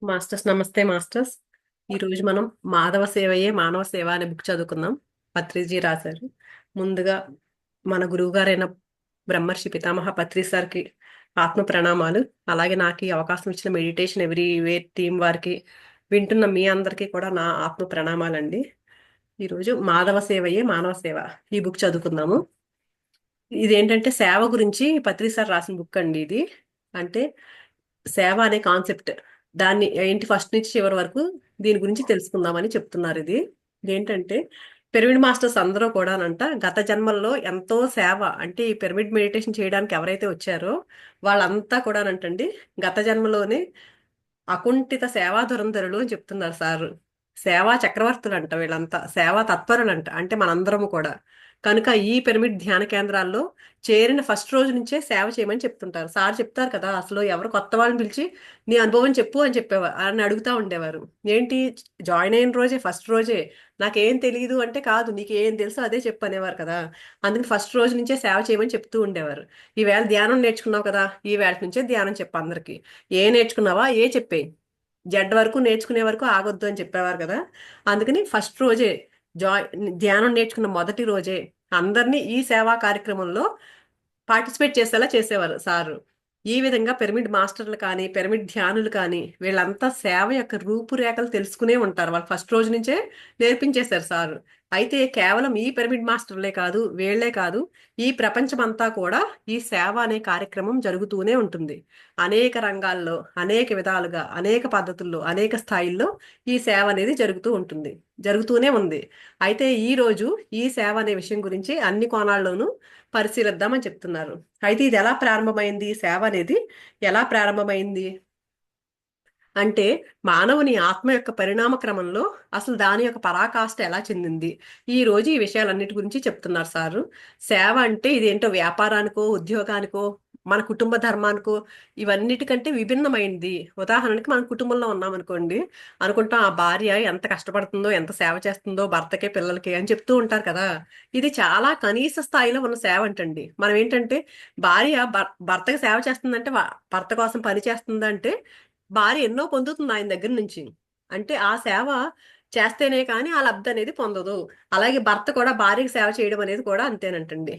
Masters నమస్తే masters. ఈరోజు మనం మాధవ సేవయే మానవ సేవ అనే బుక్ చదువుకుందాం. పత్రిజీ రాశారు. ముందుగా మన గురువు గారైన బ్రహ్మర్షి పితామహ పత్రి సార్కి ఆత్మ ప్రణామాలు. అలాగే నాకు ఈ అవకాశం ఇచ్చిన మెడిటేషన్ ఎవ్రీ వే టీం వారికి, వింటున్న మీ అందరికీ కూడా నా ఆత్మ ప్రణామాలండి. ఈరోజు మాధవ సేవయే మానవ సేవ ఈ బుక్ చదువుకుందాము. ఇదేంటంటే సేవ గురించి పత్రి సార్ రాసిన బుక్ అండి ఇది. అంటే సేవ అనే కాన్సెప్ట్, దాన్ని ఏంటి ఫస్ట్ నుంచి చివరి వరకు దీని గురించి తెలుసుకుందామని చెప్తున్నారు. ఇది ఏంటంటే పిరమిడ్ మాస్టర్స్ అందరూ కూడానంట గత జన్మల్లో ఎంతో సేవ, అంటే ఈ పిరమిడ్ మెడిటేషన్ చేయడానికి ఎవరైతే వచ్చారో వాళ్ళంతా కూడానంటండి గత జన్మలోనే అకుంఠిత సేవా ధురంధరులు అని చెప్తున్నారు సార్. సేవా చక్రవర్తులు అంట వీళ్ళంతా, సేవా తత్పరులంట, అంటే మనందరము కూడా. కనుక ఈ పిరమిడ్ ధ్యాన కేంద్రాల్లో చేరిన ఫస్ట్ రోజు నుంచే సేవ చేయమని చెప్తుంటారు. సార్ చెప్తారు కదా, అసలు ఎవరు కొత్త వాళ్ళని పిలిచి నీ అనుభవం చెప్పు అని చెప్పేవారు, అని అడుగుతా ఉండేవారు. ఏంటి, జాయిన్ అయిన రోజే ఫస్ట్ రోజే నాకేం తెలియదు అంటే, కాదు నీకు ఏం తెలుసో అదే చెప్పు అనేవారు కదా. అందుకని ఫస్ట్ రోజు నుంచే సేవ చేయమని చెప్తూ ఉండేవారు. ఈవేళ ధ్యానం నేర్చుకున్నావు కదా, ఈ వేళ నుంచే ధ్యానం చెప్పు అందరికి. ఏ నేర్చుకున్నావా ఏ చెప్పేయి, జడ్ వరకు నేర్చుకునే వరకు ఆగొద్దు అని చెప్పేవారు కదా. అందుకని ఫస్ట్ రోజే జాయ్ ధ్యానం నేర్చుకున్న మొదటి రోజే అందరినీ ఈ సేవా కార్యక్రమంలో పార్టిసిపేట్ చేసేలా చేసేవారు సారు. ఈ విధంగా పిరమిడ్ మాస్టర్లు కానీ పిరమిడ్ ధ్యానులు కానీ వీళ్ళంతా సేవ యొక్క రూపురేఖలు తెలుసుకునే ఉంటారు. వాళ్ళు ఫస్ట్ రోజు నుంచే నేర్పించేశారు సారు. అయితే కేవలం ఈ పిరమిడ్ మాస్టర్లే కాదు, వీళ్లే కాదు, ఈ ప్రపంచమంతా కూడా ఈ సేవ అనే కార్యక్రమం జరుగుతూనే ఉంటుంది. అనేక రంగాల్లో, అనేక విధాలుగా, అనేక పద్ధతుల్లో, అనేక స్థాయిల్లో ఈ సేవ అనేది జరుగుతూ ఉంటుంది, జరుగుతూనే ఉంది. అయితే ఈ రోజు ఈ సేవ అనే విషయం గురించి అన్ని కోణాల్లోనూ పరిశీలిద్దామని చెప్తున్నారు. అయితే ఇది ఎలా ప్రారంభమైంది, ఈ సేవ అనేది ఎలా ప్రారంభమైంది అంటే, మానవుని ఆత్మ యొక్క పరిణామ క్రమంలో అసలు దాని యొక్క పరాకాష్ఠ ఎలా చెందింది, ఈ రోజు ఈ విషయాలన్నిటి గురించి చెప్తున్నారు సారు. సేవ అంటే ఇదేంటో వ్యాపారానికో ఉద్యోగానికో మన కుటుంబ ధర్మానికో ఇవన్నిటికంటే విభిన్నమైంది. ఉదాహరణకి మనం కుటుంబంలో ఉన్నాం అనుకోండి, అనుకుంటాం ఆ భార్య ఎంత కష్టపడుతుందో, ఎంత సేవ చేస్తుందో భర్తకే పిల్లలకి అని చెప్తూ ఉంటారు కదా. ఇది చాలా కనీస స్థాయిలో ఉన్న సేవ అంటండి. మనం ఏంటంటే భార్య భర్తకి సేవ చేస్తుందంటే, భర్త కోసం పని చేస్తుందంటే భార్య ఎన్నో పొందుతుంది ఆయన దగ్గర నుంచి. అంటే ఆ సేవ చేస్తేనే కానీ ఆ లబ్ధి అనేది పొందదు. అలాగే భర్త కూడా భార్యకి సేవ చేయడం అనేది కూడా అంతేనంటండి.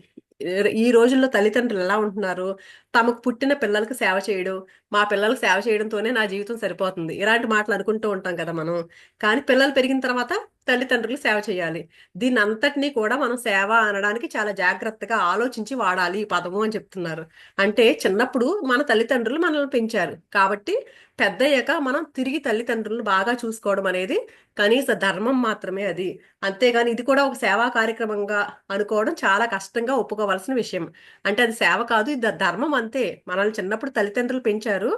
ఈ రోజుల్లో తల్లిదండ్రులు ఎలా ఉంటున్నారు, తమకు పుట్టిన పిల్లలకు సేవ చేయడం, మా పిల్లలకు సేవ చేయడంతోనే నా జీవితం సరిపోతుంది, ఇలాంటి మాటలు అనుకుంటూ ఉంటాం కదా మనం. కానీ పిల్లలు పెరిగిన తర్వాత తల్లిదండ్రులు సేవ చేయాలి. దీన్ని అంతటినీ కూడా మనం సేవ అనడానికి చాలా జాగ్రత్తగా ఆలోచించి వాడాలి ఈ పదము అని చెప్తున్నారు. అంటే చిన్నప్పుడు మన తల్లిదండ్రులు మనల్ని పెంచారు కాబట్టి పెద్దయ్యాక మనం తిరిగి తల్లిదండ్రులను బాగా చూసుకోవడం అనేది కనీస ధర్మం మాత్రమే అది. అంతేగాని ఇది కూడా ఒక సేవా కార్యక్రమంగా అనుకోవడం చాలా కష్టంగా ఒప్పుకోవాల్సిన విషయం. అంటే అది సేవ కాదు, ఇది ధర్మం అంతే. మనల్ని చిన్నప్పుడు తల్లిదండ్రులు పెంచారు,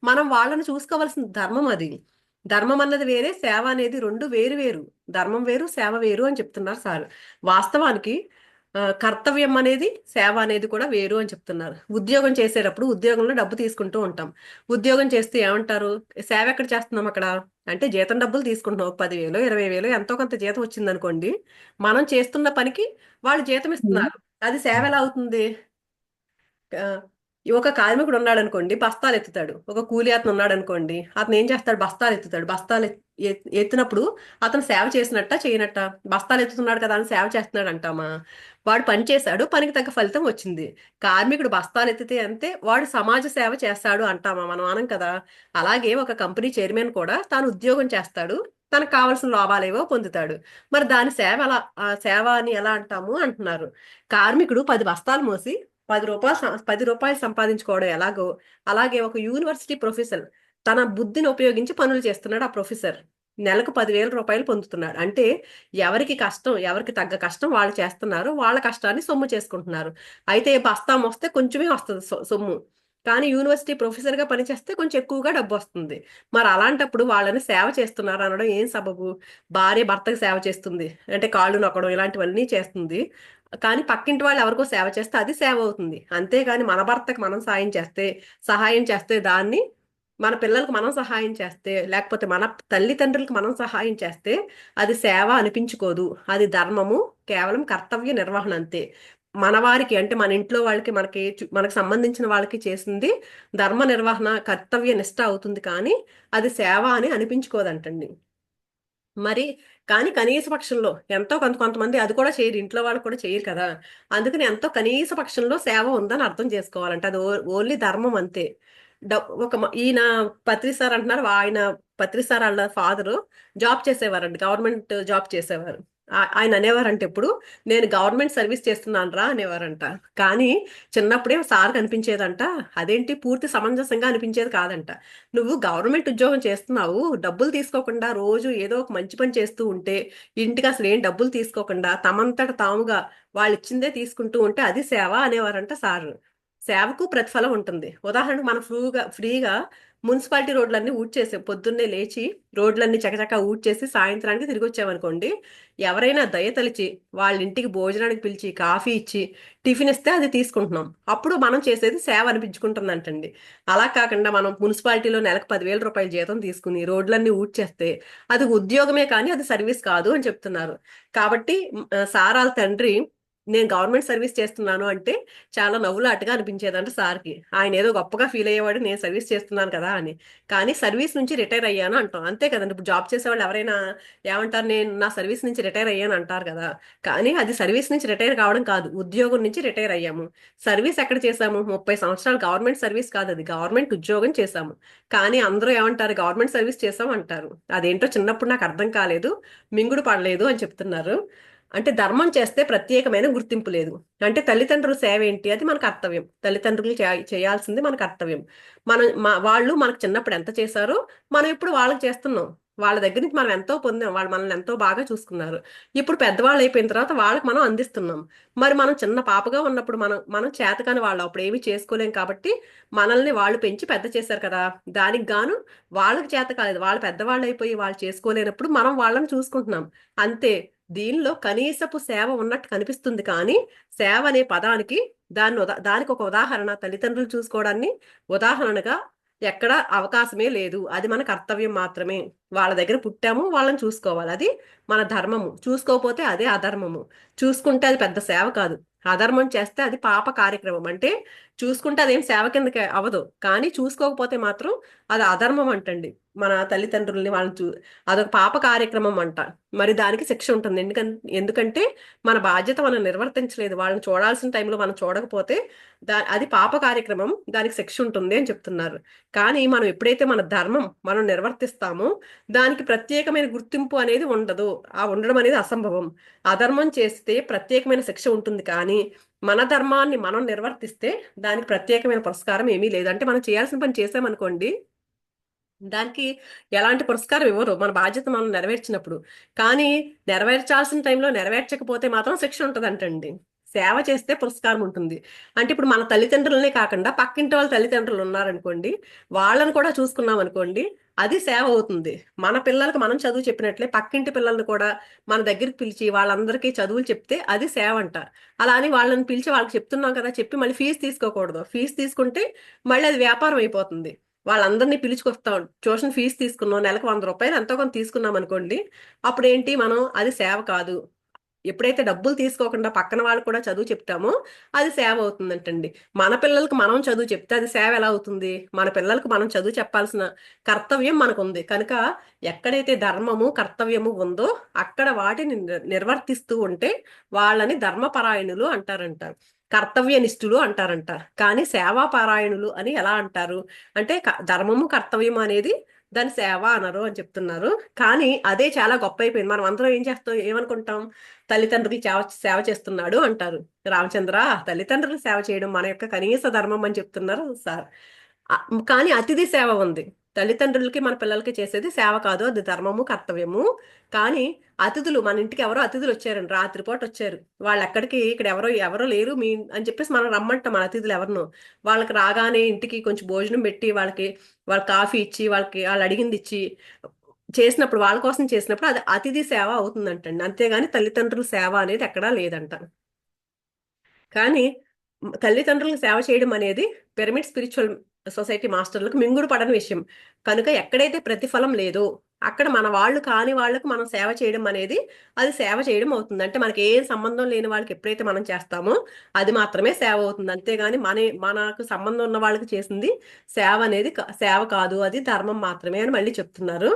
మనం వాళ్ళని చూసుకోవాల్సిన ధర్మం అది. ధర్మం అన్నది వేరే, సేవ అనేది రెండు వేరు వేరు. ధర్మం వేరు, సేవ వేరు అని చెప్తున్నారు సార్. వాస్తవానికి కర్తవ్యం అనేది సేవ అనేది కూడా వేరు అని చెప్తున్నారు. ఉద్యోగం చేసేటప్పుడు ఉద్యోగంలో డబ్బు తీసుకుంటూ ఉంటాం. ఉద్యోగం చేస్తే ఏమంటారు, సేవ ఎక్కడ చేస్తున్నాం అక్కడ అంటే జీతం డబ్బులు తీసుకుంటున్నాం. 10,000 20,000 ఎంతో కొంత జీతం వచ్చింది అనుకోండి, మనం చేస్తున్న పనికి వాళ్ళు జీతం ఇస్తున్నారు. అది సేవ ఎలా అవుతుంది? ఆ, ఒక కార్మికుడు ఉన్నాడు అనుకోండి, బస్తాలు ఎత్తుతాడు. ఒక కూలి అతను ఉన్నాడు అనుకోండి, అతను ఏం చేస్తాడు, బస్తాలు ఎత్తుతాడు. బస్తాలు ఎత్తినప్పుడు అతను సేవ చేసినట్ట చేయనట్ట? బస్తాలు ఎత్తుతున్నాడు కదా అని సేవ చేస్తున్నాడు అంటామా? వాడు పని చేశాడు, పనికి తగ్గ ఫలితం వచ్చింది. కార్మికుడు బస్తాలు ఎత్తితే అంతే, వాడు సమాజ సేవ చేస్తాడు అంటామా? మనం అనం కదా. అలాగే ఒక కంపెనీ చైర్మన్ కూడా తాను ఉద్యోగం చేస్తాడు, తనకు కావాల్సిన లాభాలేవో పొందుతాడు. మరి దాని సేవ ఎలా, సేవ అని ఎలా అంటాము అంటున్నారు. కార్మికుడు 10 బస్తాలు మోసి 10 రూపాయలు సంపాదించుకోవడం ఎలాగో, అలాగే ఒక యూనివర్సిటీ ప్రొఫెసర్ తన బుద్ధిని ఉపయోగించి పనులు చేస్తున్నాడు. ఆ ప్రొఫెసర్ నెలకు 10,000 రూపాయలు పొందుతున్నాడు. అంటే ఎవరికి కష్టం, ఎవరికి తగ్గ కష్టం వాళ్ళు చేస్తున్నారు, వాళ్ళ కష్టాన్ని సొమ్ము చేసుకుంటున్నారు. అయితే బస్తా మోస్తే కొంచెమే వస్తుంది సొమ్ము, కానీ యూనివర్సిటీ ప్రొఫెసర్ గా పనిచేస్తే కొంచెం ఎక్కువగా డబ్బు వస్తుంది. మరి అలాంటప్పుడు వాళ్ళని సేవ చేస్తున్నారు అనడం ఏం సబబు? భార్య భర్తకు సేవ చేస్తుంది అంటే కాళ్ళు నొక్కడం ఇలాంటివన్నీ చేస్తుంది, కానీ పక్కింటి వాళ్ళు ఎవరికో సేవ చేస్తే అది సేవ అవుతుంది. అంతేగాని మన భర్తకి మనం సహాయం చేస్తే దాన్ని, మన పిల్లలకు మనం సహాయం చేస్తే, లేకపోతే మన తల్లిదండ్రులకు మనం సహాయం చేస్తే అది సేవ అనిపించుకోదు. అది ధర్మము, కేవలం కర్తవ్య నిర్వహణ అంతే. మన వారికి అంటే మన ఇంట్లో వాళ్ళకి మనకు సంబంధించిన వాళ్ళకి చేసింది ధర్మ నిర్వహణ కర్తవ్య నిష్ట అవుతుంది, కానీ అది సేవ అని అనిపించుకోదంటండి. మరి కానీ కనీస పక్షంలో ఎంతో కొంతమంది అది కూడా చేయరు, ఇంట్లో వాళ్ళు కూడా చేయరు కదా. అందుకని ఎంతో కనీస పక్షంలో సేవ ఉందని అర్థం చేసుకోవాలంటే అది ఓన్లీ ధర్మం అంతే. ఈయన పత్రి సార్ అంటున్నారు, ఆయన పత్రి సార్ వాళ్ళ ఫాదరు జాబ్ చేసేవారండి, గవర్నమెంట్ జాబ్ చేసేవారు. ఆయన అనేవారంటే ఎప్పుడు, నేను గవర్నమెంట్ సర్వీస్ చేస్తున్నాను రా అనేవారంట. కానీ చిన్నప్పుడే సార్ కనిపించేదంట, అదేంటి పూర్తి సమంజసంగా అనిపించేది కాదంట. నువ్వు గవర్నమెంట్ ఉద్యోగం చేస్తున్నావు, డబ్బులు తీసుకోకుండా రోజు ఏదో ఒక మంచి పని చేస్తూ ఉంటే, ఇంటికి అసలు ఏం డబ్బులు తీసుకోకుండా తమంతట తాముగా వాళ్ళు ఇచ్చిందే తీసుకుంటూ ఉంటే అది సేవ అనేవారంట సార్. సేవకు ప్రతిఫలం ఉంటుంది. ఉదాహరణకు మనం ఫ్రీగా మున్సిపాలిటీ రోడ్లన్నీ ఊడ్చేసే పొద్దున్నే లేచి రోడ్లన్నీ చకచకా ఊడ్చేసి సాయంత్రానికి తిరిగి వచ్చామనుకోండి, ఎవరైనా దయతలిచి వాళ్ళ ఇంటికి భోజనానికి పిలిచి కాఫీ ఇచ్చి టిఫిన్ ఇస్తే అది తీసుకుంటున్నాం, అప్పుడు మనం చేసేది సేవ అనిపించుకుంటుందంటండి. అలా కాకుండా మనం మున్సిపాలిటీలో నెలకు 10,000 రూపాయల జీతం తీసుకుని రోడ్లన్నీ ఊడ్చేస్తే అది ఉద్యోగమే కానీ అది సర్వీస్ కాదు అని చెప్తున్నారు. కాబట్టి సారాల తండ్రి నేను గవర్నమెంట్ సర్వీస్ చేస్తున్నాను అంటే చాలా నవ్వులాటగా అనిపించేదంట సార్కి. ఆయన ఏదో గొప్పగా ఫీల్ అయ్యేవాడు, నేను సర్వీస్ చేస్తున్నాను కదా అని. కానీ సర్వీస్ నుంచి రిటైర్ అయ్యాను అంటాం, అంతే కదండి. ఇప్పుడు జాబ్ చేసేవాళ్ళు ఎవరైనా ఏమంటారు, నేను నా సర్వీస్ నుంచి రిటైర్ అయ్యాను అంటారు కదా. కానీ అది సర్వీస్ నుంచి రిటైర్ కావడం కాదు, ఉద్యోగం నుంచి రిటైర్ అయ్యాము. సర్వీస్ ఎక్కడ చేశాము, 30 సంవత్సరాలు గవర్నమెంట్ సర్వీస్ కాదు, అది గవర్నమెంట్ ఉద్యోగం చేశాము. కానీ అందరూ ఏమంటారు, గవర్నమెంట్ సర్వీస్ చేసాం అంటారు. అదేంటో చిన్నప్పుడు నాకు అర్థం కాలేదు, మింగుడు పడలేదు అని చెప్తున్నారు. అంటే ధర్మం చేస్తే ప్రత్యేకమైన గుర్తింపు లేదు. అంటే తల్లిదండ్రుల సేవ ఏంటి, అది మన కర్తవ్యం. తల్లిదండ్రులు చేయాల్సింది మన కర్తవ్యం. వాళ్ళు మనకు చిన్నప్పుడు ఎంత చేశారో మనం ఇప్పుడు వాళ్ళకి చేస్తున్నాం. వాళ్ళ దగ్గర నుంచి మనం ఎంతో పొందాం, వాళ్ళు మనల్ని ఎంతో బాగా చూసుకున్నారు. ఇప్పుడు పెద్దవాళ్ళు అయిపోయిన తర్వాత వాళ్ళకి మనం అందిస్తున్నాం. మరి మనం చిన్న పాపగా ఉన్నప్పుడు మనం మనం చేతకాని వాళ్ళు అప్పుడు ఏమీ చేసుకోలేం కాబట్టి మనల్ని వాళ్ళు పెంచి పెద్ద చేశారు కదా. దానికి గాను వాళ్ళకి చేత కాలేదు, వాళ్ళు పెద్దవాళ్ళు అయిపోయి వాళ్ళు చేసుకోలేనప్పుడు మనం వాళ్ళని చూసుకుంటున్నాం, అంతే. దీనిలో కనీసపు సేవ ఉన్నట్టు కనిపిస్తుంది, కానీ సేవ అనే పదానికి దానికి ఒక ఉదాహరణ తల్లిదండ్రులు చూసుకోవడాన్ని ఉదాహరణగా ఎక్కడ అవకాశమే లేదు. అది మన కర్తవ్యం మాత్రమే. వాళ్ళ దగ్గర పుట్టాము, వాళ్ళని చూసుకోవాలి, అది మన ధర్మము. చూసుకోకపోతే అదే అధర్మము. చూసుకుంటే అది పెద్ద సేవ కాదు, అధర్మం చేస్తే అది పాప కార్యక్రమం. అంటే చూసుకుంటే అదేం సేవ కిందకి అవ్వదు, కానీ చూసుకోకపోతే మాత్రం అది అధర్మం అంటండి. మన తల్లిదండ్రుల్ని అదొక పాప కార్యక్రమం అంట. మరి దానికి శిక్ష ఉంటుంది. ఎందుకంటే మన బాధ్యత మనం నిర్వర్తించలేదు, వాళ్ళని చూడాల్సిన టైంలో మనం చూడకపోతే అది పాప కార్యక్రమం, దానికి శిక్ష ఉంటుంది అని చెప్తున్నారు. కానీ మనం ఎప్పుడైతే మన ధర్మం మనం నిర్వర్తిస్తామో దానికి ప్రత్యేకమైన గుర్తింపు అనేది ఉండదు, ఆ ఉండడం అనేది అసంభవం. అధర్మం చేస్తే ప్రత్యేకమైన శిక్ష ఉంటుంది, కానీ మన ధర్మాన్ని మనం నిర్వర్తిస్తే దానికి ప్రత్యేకమైన పురస్కారం ఏమీ లేదు. అంటే మనం చేయాల్సిన పని చేసామనుకోండి, దానికి ఎలాంటి పురస్కారం ఇవ్వరు, మన బాధ్యత మనం నెరవేర్చినప్పుడు. కానీ నెరవేర్చాల్సిన టైంలో నెరవేర్చకపోతే మాత్రం శిక్ష ఉంటదంటండి. సేవ చేస్తే పురస్కారం ఉంటుంది. అంటే ఇప్పుడు మన తల్లిదండ్రులనే కాకుండా పక్కింటి వాళ్ళ తల్లిదండ్రులు ఉన్నారనుకోండి, వాళ్ళని కూడా చూసుకున్నాం అనుకోండి, అది సేవ అవుతుంది. మన పిల్లలకు మనం చదువు చెప్పినట్లే పక్కింటి పిల్లల్ని కూడా మన దగ్గరికి పిలిచి వాళ్ళందరికీ చదువులు చెప్తే అది సేవ అంట. అలా అని వాళ్ళని పిలిచి వాళ్ళకి చెప్తున్నాం కదా చెప్పి మళ్ళీ ఫీజు తీసుకోకూడదు. ఫీజు తీసుకుంటే మళ్ళీ అది వ్యాపారం అయిపోతుంది. వాళ్ళందరినీ పిలుచుకొస్తాం, ట్యూషన్ ఫీజు తీసుకున్నాం, నెలకు 100 రూపాయలు ఎంతో కొంత తీసుకున్నాం అనుకోండి, అప్పుడు ఏంటి, మనం అది సేవ కాదు. ఎప్పుడైతే డబ్బులు తీసుకోకుండా పక్కన వాళ్ళు కూడా చదువు చెప్తామో అది సేవ అవుతుందంటండి. మన పిల్లలకు మనం చదువు చెప్తే అది సేవ ఎలా అవుతుంది, మన పిల్లలకు మనం చదువు చెప్పాల్సిన కర్తవ్యం మనకుంది కనుక, ఎక్కడైతే ధర్మము కర్తవ్యము ఉందో అక్కడ వాటిని నిర్వర్తిస్తూ ఉంటే వాళ్ళని ధర్మపరాయణులు అంటారంట, కర్తవ్యనిష్ఠులు అంటారంట. కానీ సేవాపరాయణులు అని ఎలా అంటారు అంటే, ధర్మము కర్తవ్యము అనేది దాని సేవ అనరు అని చెప్తున్నారు. కానీ అదే చాలా గొప్ప అయిపోయింది. మనం అందరం ఏం చేస్తాం, ఏమనుకుంటాం, తల్లిదండ్రులకి సేవ సేవ చేస్తున్నాడు అంటారు. రామచంద్ర, తల్లిదండ్రులు సేవ చేయడం మన యొక్క కనీస ధర్మం అని చెప్తున్నారు సార్. కానీ అతిథి సేవ ఉంది. తల్లిదండ్రులకి మన పిల్లలకి చేసేది సేవ కాదు, అది ధర్మము కర్తవ్యము. కానీ అతిథులు, మన ఇంటికి ఎవరో అతిథులు వచ్చారండి, రాత్రిపూట వచ్చారు, వాళ్ళు ఎక్కడికి, ఇక్కడ ఎవరో ఎవరో లేరు మీ అని చెప్పేసి మనం రమ్మంటాం మన అతిథులు ఎవరినో. వాళ్ళకి రాగానే ఇంటికి కొంచెం భోజనం పెట్టి వాళ్ళ కాఫీ ఇచ్చి వాళ్ళు అడిగింది ఇచ్చి చేసినప్పుడు, వాళ్ళ కోసం చేసినప్పుడు అది అతిథి సేవ అవుతుందంటండి. అంతేగాని తల్లిదండ్రుల సేవ అనేది ఎక్కడా లేదంట. కానీ తల్లిదండ్రులకు సేవ చేయడం అనేది పిరమిడ్ స్పిరిచువల్ సొసైటీ మాస్టర్లకు మింగుడు పడని విషయం. కనుక ఎక్కడైతే ప్రతిఫలం లేదో అక్కడ మన వాళ్ళు కాని వాళ్ళకు మనం సేవ చేయడం అనేది అది సేవ చేయడం అవుతుంది. అంటే మనకి ఏం సంబంధం లేని వాళ్ళకి ఎప్పుడైతే మనం చేస్తామో అది మాత్రమే సేవ అవుతుంది. అంతేగాని మనకు సంబంధం ఉన్న వాళ్ళకి చేసింది సేవ అనేది సేవ కాదు, అది ధర్మం మాత్రమే అని మళ్ళీ చెప్తున్నారు.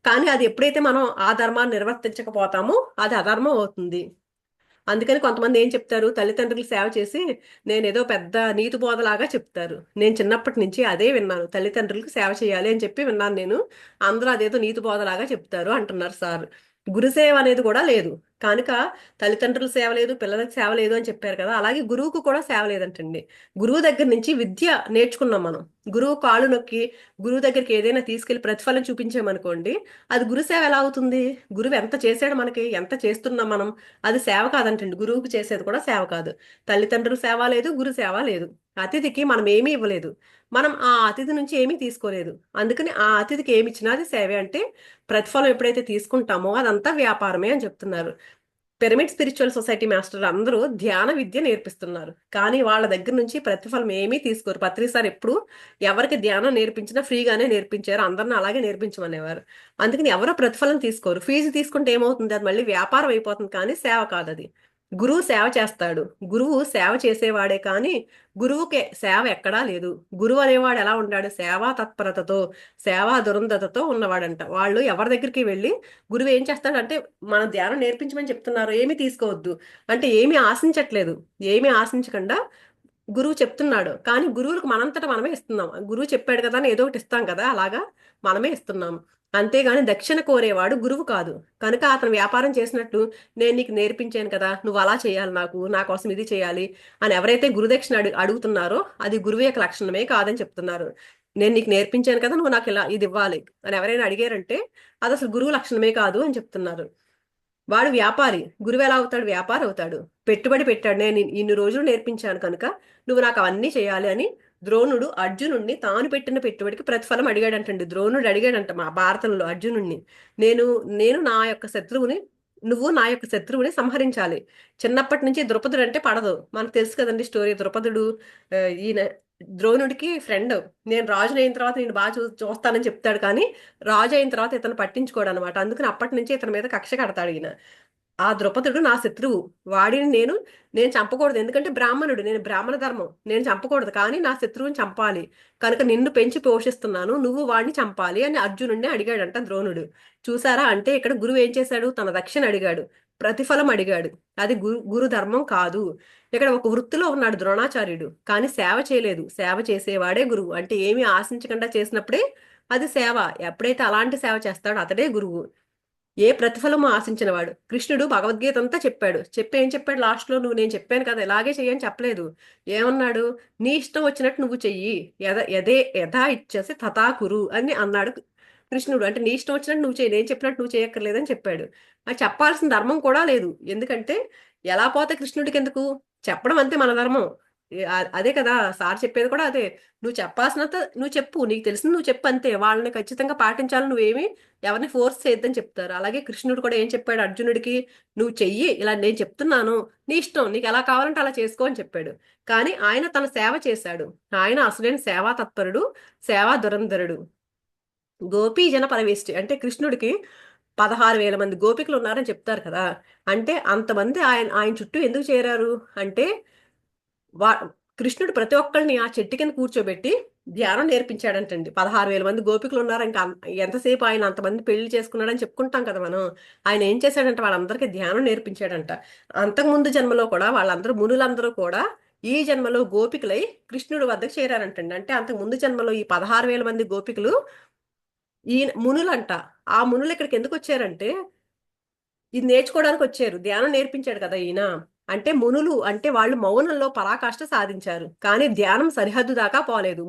కానీ అది ఎప్పుడైతే మనం ఆ ధర్మాన్ని నిర్వర్తించకపోతామో అది అధర్మం అవుతుంది. అందుకని కొంతమంది ఏం చెప్తారు, తల్లిదండ్రులు సేవ చేసి నేనేదో పెద్ద నీతి బోధలాగా చెప్తారు. నేను చిన్నప్పటి నుంచి అదే విన్నాను, తల్లిదండ్రులకు సేవ చేయాలి అని చెప్పి విన్నాను నేను. అందరూ అదేదో నీతి బోధలాగా చెప్తారు అంటున్నారు సార్. గురుసేవ అనేది కూడా లేదు కనుక తల్లిదండ్రుల సేవ లేదు, పిల్లలకు సేవ లేదు అని చెప్పారు కదా, అలాగే గురువుకు కూడా సేవ లేదంటండి. గురువు దగ్గర నుంచి విద్య నేర్చుకున్నాం మనం. గురువు కాళ్ళు నొక్కి గురువు దగ్గరికి ఏదైనా తీసుకెళ్లి ప్రతిఫలం చూపించామనుకోండి, అది గురుసేవ ఎలా అవుతుంది? గురువు ఎంత చేశాడు మనకి, ఎంత చేస్తున్నాం మనం, అది సేవ కాదంటండి. గురువుకు చేసేది కూడా సేవ కాదు. తల్లిదండ్రుల సేవ లేదు, గురు సేవ లేదు. అతిథికి మనం ఏమీ ఇవ్వలేదు, మనం ఆ అతిథి నుంచి ఏమీ తీసుకోలేదు. అందుకని ఆ అతిథికి ఏమి ఇచ్చినా అది సేవే. అంటే ప్రతిఫలం ఎప్పుడైతే తీసుకుంటామో అదంతా వ్యాపారమే అని చెప్తున్నారు. పిరమిడ్ స్పిరిచువల్ సొసైటీ మాస్టర్ అందరూ ధ్యాన విద్య నేర్పిస్తున్నారు, కానీ వాళ్ళ దగ్గర నుంచి ప్రతిఫలం ఏమీ తీసుకోరు. పత్రి సార్ ఎప్పుడు ఎవరికి ధ్యానం నేర్పించినా ఫ్రీగానే నేర్పించారు, అందరిని అలాగే నేర్పించమనేవారు. అందుకని ఎవరో ప్రతిఫలం తీసుకోరు. ఫీజు తీసుకుంటే ఏమవుతుంది, అది మళ్ళీ వ్యాపారం అయిపోతుంది, కానీ సేవ కాదు అది. గురువు సేవ చేస్తాడు, గురువు సేవ చేసేవాడే కానీ గురువుకే సేవ ఎక్కడా లేదు. గురువు అనేవాడు ఎలా ఉంటాడు, సేవా తత్పరతతో సేవా దురంధతతో ఉన్నవాడంట. వాళ్ళు ఎవరి దగ్గరికి వెళ్ళి గురువు ఏం చేస్తాడంటే, మన ధ్యానం నేర్పించమని చెప్తున్నారు, ఏమీ తీసుకోవద్దు అంటే ఏమీ ఆశించట్లేదు. ఏమీ ఆశించకుండా గురువు చెప్తున్నాడు, కానీ గురువులకు మనంతట మనమే ఇస్తున్నాం. గురువు చెప్పాడు కదా అని ఏదో ఒకటి ఇస్తాం కదా, అలాగా మనమే ఇస్తున్నాం. అంతేగాని దక్షిణ కోరేవాడు గురువు కాదు. కనుక అతను వ్యాపారం చేసినట్టు నేను నీకు నేర్పించాను కదా, నువ్వు అలా చేయాలి, నా కోసం ఇది చేయాలి అని ఎవరైతే గురుదక్షిణ అడుగుతున్నారో అది గురువు యొక్క లక్షణమే కాదని చెప్తున్నారు. నేను నీకు నేర్పించాను కదా, నువ్వు నాకు ఇలా ఇది ఇవ్వాలి అని ఎవరైనా అడిగారంటే అది అసలు గురువు లక్షణమే కాదు అని చెప్తున్నారు. వాడు వ్యాపారి, గురువు ఎలా అవుతాడు, వ్యాపారి అవుతాడు. పెట్టుబడి పెట్టాడు, నేను ఇన్ని రోజులు నేర్పించాను కనుక నువ్వు నాకు అవన్నీ చేయాలి అని ద్రోణుడు అర్జునుడిని తాను పెట్టిన పెట్టుబడికి ప్రతిఫలం అడిగాడంటండి. ద్రోణుడు అడిగాడంట మా భారతంలో అర్జునుడిని, నేను నేను నా యొక్క శత్రువుని నువ్వు నా యొక్క శత్రువుని సంహరించాలి. చిన్నప్పటి నుంచి ద్రుపదుడు అంటే పడదు, మనకు తెలుసు కదండి స్టోరీ. ద్రుపదుడు ఈయన ద్రోణుడికి ఫ్రెండ్. నేను రాజుని అయిన తర్వాత నేను బాగా చూస్తానని చెప్తాడు, కానీ రాజు అయిన తర్వాత ఇతను పట్టించుకోడు అనమాట. అందుకని అప్పటి నుంచి ఇతని మీద కక్ష కడతాడు ఈయన. ఆ ద్రుపదుడు నా శత్రువు, వాడిని నేను చంపకూడదు, ఎందుకంటే బ్రాహ్మణుడు, నేను బ్రాహ్మణ ధర్మం, నేను చంపకూడదు, కానీ నా శత్రువుని చంపాలి. కనుక నిన్ను పెంచి పోషిస్తున్నాను, నువ్వు వాడిని చంపాలి అని అర్జునుడిని అడిగాడంట ద్రోణుడు. చూసారా, అంటే ఇక్కడ గురువు ఏం చేశాడు, తన రక్షణ అడిగాడు, ప్రతిఫలం అడిగాడు. అది గురు ధర్మం కాదు. ఇక్కడ ఒక వృత్తిలో ఉన్నాడు ద్రోణాచార్యుడు, కానీ సేవ చేయలేదు. సేవ చేసేవాడే గురువు. అంటే ఏమీ ఆశించకుండా చేసినప్పుడే అది సేవ. ఎప్పుడైతే అలాంటి సేవ చేస్తాడో అతడే గురువు. ఏ ప్రతిఫలము ఆశించిన వాడు. కృష్ణుడు భగవద్గీత అంతా చెప్పాడు, చెప్పి ఏం చెప్పాడు లాస్ట్ లో, నువ్వు నేను చెప్పాను కదా ఇలాగే చెయ్యని చెప్పలేదు. ఏమన్నాడు, నీ ఇష్టం వచ్చినట్టు నువ్వు చెయ్యి, యథా ఇచ్చేసి తథా కురు అని అన్నాడు కృష్ణుడు. అంటే నీ ఇష్టం వచ్చినట్టు నువ్వు చెయ్యి, నేను చెప్పినట్టు నువ్వు చేయక్కర్లేదని చెప్పాడు. అది చెప్పాల్సిన ధర్మం కూడా లేదు, ఎందుకంటే ఎలా పోతే కృష్ణుడికి ఎందుకు, చెప్పడం అంతే మన ధర్మం. అదే కదా సార్ చెప్పేది కూడా అదే. నువ్వు చెప్పాల్సినంత నువ్వు చెప్పు, నీకు తెలిసింది నువ్వు చెప్పు అంతే. వాళ్ళని ఖచ్చితంగా పాటించాలి, నువ్వేమి ఎవరిని ఫోర్స్ చేయొద్దని చెప్తారు. అలాగే కృష్ణుడు కూడా ఏం చెప్పాడు అర్జునుడికి, నువ్వు చెయ్యి, ఇలా నేను చెప్తున్నాను, నీ ఇష్టం, నీకు ఎలా కావాలంటే అలా చేసుకో అని చెప్పాడు. కానీ ఆయన తన సేవ చేశాడు. ఆయన అసలైన సేవా తత్పరుడు, సేవా దురంధరుడు. గోపీ జన పరవేష్టి అంటే కృష్ణుడికి 16,000 మంది గోపికలు ఉన్నారని చెప్తారు కదా. అంటే అంతమంది ఆయన ఆయన చుట్టూ ఎందుకు చేరారు అంటే, వా కృష్ణుడు ప్రతి ఒక్కరిని ఆ చెట్టు కింద కూర్చోబెట్టి ధ్యానం నేర్పించాడంటండి. 16,000 మంది గోపికలు ఉన్నారు, ఇంకా ఎంతసేపు ఆయన అంతమంది పెళ్లి చేసుకున్నాడని చెప్పుకుంటాం కదా మనం. ఆయన ఏం చేశాడంటే వాళ్ళందరికీ ధ్యానం నేర్పించాడంట. అంతకుముందు జన్మలో కూడా వాళ్ళందరూ మునులందరూ కూడా ఈ జన్మలో గోపికలై కృష్ణుడి వద్దకు చేరారంటండి. అంటే అంతకు ముందు జన్మలో ఈ 16,000 మంది గోపికలు ఈయన మునులంట. ఆ మునులు ఇక్కడికి ఎందుకు వచ్చారంటే ఇది నేర్చుకోవడానికి వచ్చారు. ధ్యానం నేర్పించాడు కదా ఈయన. అంటే మునులు అంటే వాళ్ళు మౌనంలో పరాకాష్ఠ సాధించారు, కానీ ధ్యానం సరిహద్దు దాకా పోలేదు.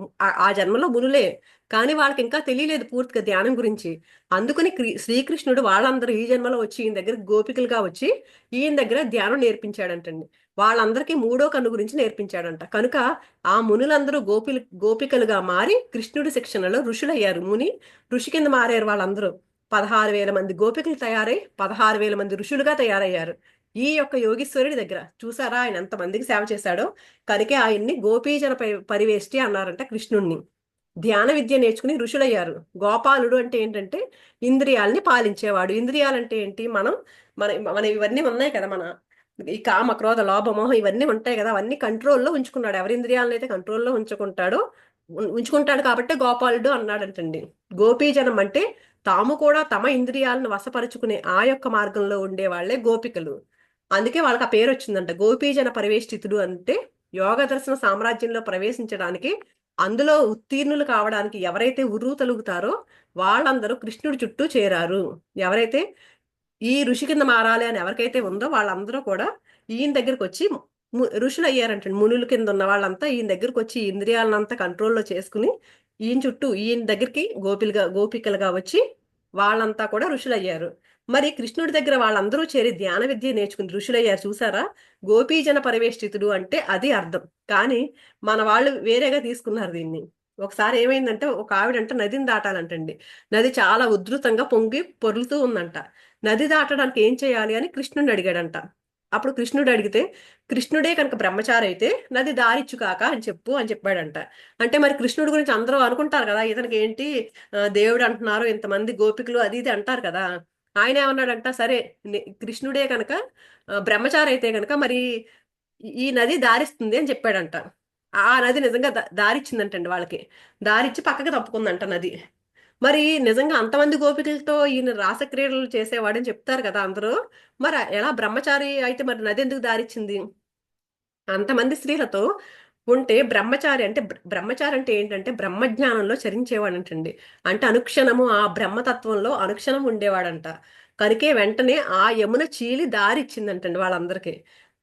ఆ జన్మలో మునులే, కానీ వాళ్ళకి ఇంకా తెలియలేదు పూర్తిగా ధ్యానం గురించి. అందుకని శ్రీకృష్ణుడు వాళ్ళందరూ ఈ జన్మలో వచ్చి ఈయన దగ్గర గోపికలుగా వచ్చి ఈయన దగ్గర ధ్యానం నేర్పించాడంటండి. వాళ్ళందరికీ మూడో కన్ను గురించి నేర్పించాడంట. కనుక ఆ మునులందరూ గోపికలుగా మారి కృష్ణుడి శిక్షణలో ఋషులయ్యారు. ఋషి కింద మారారు వాళ్ళందరూ. 16,000 మంది గోపికలు తయారై 16,000 మంది ఋషులుగా తయారయ్యారు ఈ యొక్క యోగీశ్వరుడి దగ్గర. చూసారా ఆయన ఎంత మందికి సేవ చేశాడో. కనుకే ఆయన్ని గోపీజన పరివేష్టి అన్నారంట కృష్ణుణ్ణి. ధ్యాన విద్య నేర్చుకుని ఋషులయ్యారు. గోపాలుడు అంటే ఏంటంటే ఇంద్రియాలని పాలించేవాడు. ఇంద్రియాలంటే ఏంటి? మన మన ఇవన్నీ ఉన్నాయి కదా, మన ఈ కామ క్రోధ లోభమోహం ఇవన్నీ ఉంటాయి కదా, అవన్నీ కంట్రోల్లో ఉంచుకున్నాడు. ఎవరి ఇంద్రియాలను అయితే కంట్రోల్లో ఉంచుకుంటాడో ఉంచుకుంటాడు కాబట్టి గోపాలుడు అన్నాడంటండి. గోపీజనం అంటే తాము కూడా తమ ఇంద్రియాలను వశపరుచుకునే ఆ యొక్క మార్గంలో ఉండే వాళ్ళే గోపికలు. అందుకే వాళ్ళకి ఆ పేరు వచ్చిందంట. గోపీజన పరివేష్టితుడు అంటే యోగ దర్శన సామ్రాజ్యంలో ప్రవేశించడానికి, అందులో ఉత్తీర్ణులు కావడానికి ఎవరైతే ఉర్రూ తలుగుతారో వాళ్ళందరూ కృష్ణుడి చుట్టూ చేరారు. ఎవరైతే ఈ ఋషి కింద మారాలి అని ఎవరికైతే ఉందో వాళ్ళందరూ కూడా ఈయన దగ్గరికి వచ్చి ఋషులు అయ్యారంటండి. మునుల కింద ఉన్న వాళ్ళంతా ఈయన దగ్గరికి వచ్చి ఈ ఇంద్రియాలనంతా కంట్రోల్లో చేసుకుని ఈయన చుట్టూ ఈయన దగ్గరికి గోపికలుగా వచ్చి వాళ్ళంతా కూడా ఋషులు అయ్యారు. మరి కృష్ణుడి దగ్గర వాళ్ళందరూ చేరి ధ్యాన విద్య నేర్చుకుని ఋషులయ్యారు చూసారా. గోపీజన పరివేష్టితుడు అంటే అది అర్థం. కానీ మన వాళ్ళు వేరేగా తీసుకున్నారు దీన్ని. ఒకసారి ఏమైందంటే ఒక ఆవిడంట నదిని దాటాలంటండి. నది చాలా ఉధృతంగా పొంగి పొర్లుతూ ఉందంట. నది దాటడానికి ఏం చేయాలి అని కృష్ణుడిని అడిగాడంట. అప్పుడు కృష్ణుడు అడిగితే, కృష్ణుడే కనుక బ్రహ్మచారి అయితే నది దారిచ్చు కాక అని చెప్పు అని చెప్పాడంట. అంటే మరి కృష్ణుడి గురించి అందరూ అనుకుంటారు కదా, ఇతనికి ఏంటి దేవుడు అంటున్నారు, ఇంతమంది గోపికలు అది ఇది అంటారు కదా. ఆయన ఏమన్నాడంట, సరే కృష్ణుడే కనుక బ్రహ్మచారి అయితే కనుక మరి ఈ నది దారిస్తుంది అని చెప్పాడంట. ఆ నది నిజంగా దారిచ్చిందంటండి వాళ్ళకి. దారిచ్చి పక్కకి తప్పుకుందంట నది. మరి నిజంగా అంతమంది గోపికలతో ఈయన రాసక్రీడలు చేసేవాడని చెప్తారు కదా అందరూ. మరి ఎలా బ్రహ్మచారి అయితే మరి నది ఎందుకు దారిచ్చింది? అంతమంది స్త్రీలతో ఉంటే బ్రహ్మచారి అంటే బ్రహ్మచారి అంటే ఏంటంటే బ్రహ్మజ్ఞానంలో చరించేవాడంటండి. అంటే అనుక్షణము ఆ బ్రహ్మతత్వంలో అనుక్షణం ఉండేవాడంట. కనుకే వెంటనే ఆ యమున చీలి దారి ఇచ్చిందంటండి వాళ్ళందరికీ.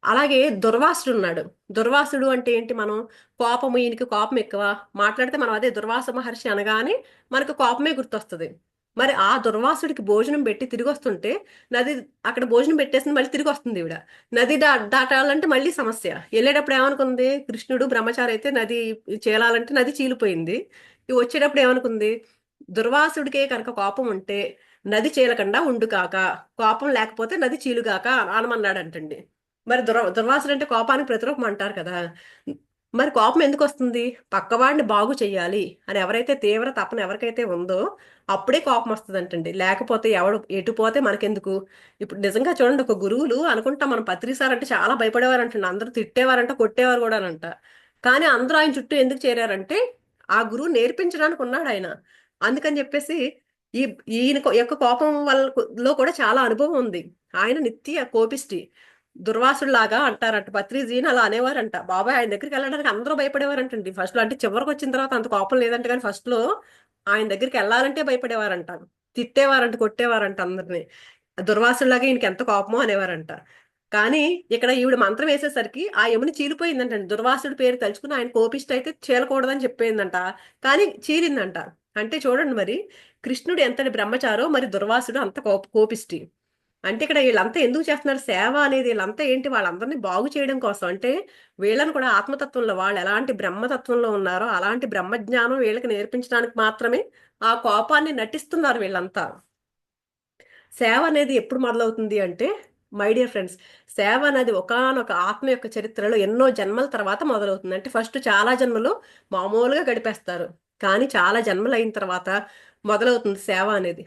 అలాగే దుర్వాసుడు ఉన్నాడు. దుర్వాసుడు అంటే ఏంటి? మనం కోపము, ఈయనకి కోపం ఎక్కువ. మాట్లాడితే మనం అదే దుర్వాస మహర్షి అనగానే మనకు కోపమే గుర్తొస్తుంది. మరి ఆ దుర్వాసుడికి భోజనం పెట్టి తిరిగి వస్తుంటే నది అక్కడ భోజనం పెట్టేసింది, మళ్ళీ తిరిగి వస్తుంది ఈవిడ. నది దాటాలంటే మళ్ళీ సమస్య. వెళ్ళేటప్పుడు ఏమనుకుంది? కృష్ణుడు బ్రహ్మచారి అయితే నది చేరాలంటే నది చీలిపోయింది. ఇవి వచ్చేటప్పుడు ఏమనుకుంది? దుర్వాసుడికే కనుక కోపం ఉంటే నది చీలకుండా ఉండు కాక, కోపం లేకపోతే నది చీలుగాక అనమన్నాడంటండి. మరి దుర్వాసుడు అంటే కోపానికి ప్రతిరూపం అంటారు కదా. మరి కోపం ఎందుకు వస్తుంది? పక్కవాడిని బాగు చెయ్యాలి అని ఎవరైతే తీవ్ర తపన ఎవరికైతే ఉందో అప్పుడే కోపం వస్తుందంటండి. లేకపోతే ఎవడు ఎటు పోతే మనకెందుకు? ఇప్పుడు నిజంగా చూడండి, ఒక గురువులు అనుకుంటా మనం పత్రిసారంటే చాలా భయపడేవారంటండి. అందరూ తిట్టేవారంట, కొట్టేవారు కూడానంట. కానీ అందరూ ఆయన చుట్టూ ఎందుకు చేరారంటే ఆ గురువు నేర్పించడానికి ఉన్నాడు ఆయన. అందుకని చెప్పేసి ఈ ఈయన యొక్క కోపం వల్ల లో కూడా చాలా అనుభవం ఉంది. ఆయన నిత్య కోపిష్టి. దుర్వాసుడిలాగా అంటారంట. పత్రిజీని అలా అనేవారంట. బాబాయ్ ఆయన దగ్గరికి వెళ్ళడానికి అందరూ భయపడేవారంటండి ఫస్ట్ లో. అంటే చివరికి వచ్చిన తర్వాత అంత కోపం లేదంట, కానీ ఫస్ట్ లో ఆయన దగ్గరికి వెళ్ళాలంటే భయపడేవారంట. తిట్టేవారంట, కొట్టేవారంట అందరిని. దుర్వాసుడిలాగా ఈయనకి ఎంత కోపమో అనేవారంట. కానీ ఇక్కడ ఈవిడ మంత్రం వేసేసరికి ఆ యముని చీలిపోయిందంటండి. దుర్వాసుడి పేరు తలుచుకుని ఆయన కోపిష్టి అయితే చీలకూడదని చెప్పేందంట. కానీ చీలిందంట. అంటే చూడండి మరి, కృష్ణుడు ఎంతటి బ్రహ్మచారో మరి దుర్వాసుడు అంత కోపిష్టి. అంటే ఇక్కడ వీళ్ళంతా ఎందుకు చేస్తున్నారు సేవ అనేది? వీళ్ళంతా ఏంటి? వాళ్ళందరినీ బాగు చేయడం కోసం. అంటే వీళ్ళని కూడా ఆత్మతత్వంలో వాళ్ళు ఎలాంటి బ్రహ్మతత్వంలో ఉన్నారో అలాంటి బ్రహ్మజ్ఞానం వీళ్ళకి నేర్పించడానికి మాత్రమే ఆ కోపాన్ని నటిస్తున్నారు వీళ్ళంతా. సేవ అనేది ఎప్పుడు మొదలవుతుంది అంటే, మై డియర్ ఫ్రెండ్స్, సేవ అనేది ఒకానొక ఆత్మ యొక్క చరిత్రలో ఎన్నో జన్మల తర్వాత మొదలవుతుంది. అంటే ఫస్ట్ చాలా జన్మలు మామూలుగా గడిపేస్తారు. కానీ చాలా జన్మలు అయిన తర్వాత మొదలవుతుంది సేవ అనేది.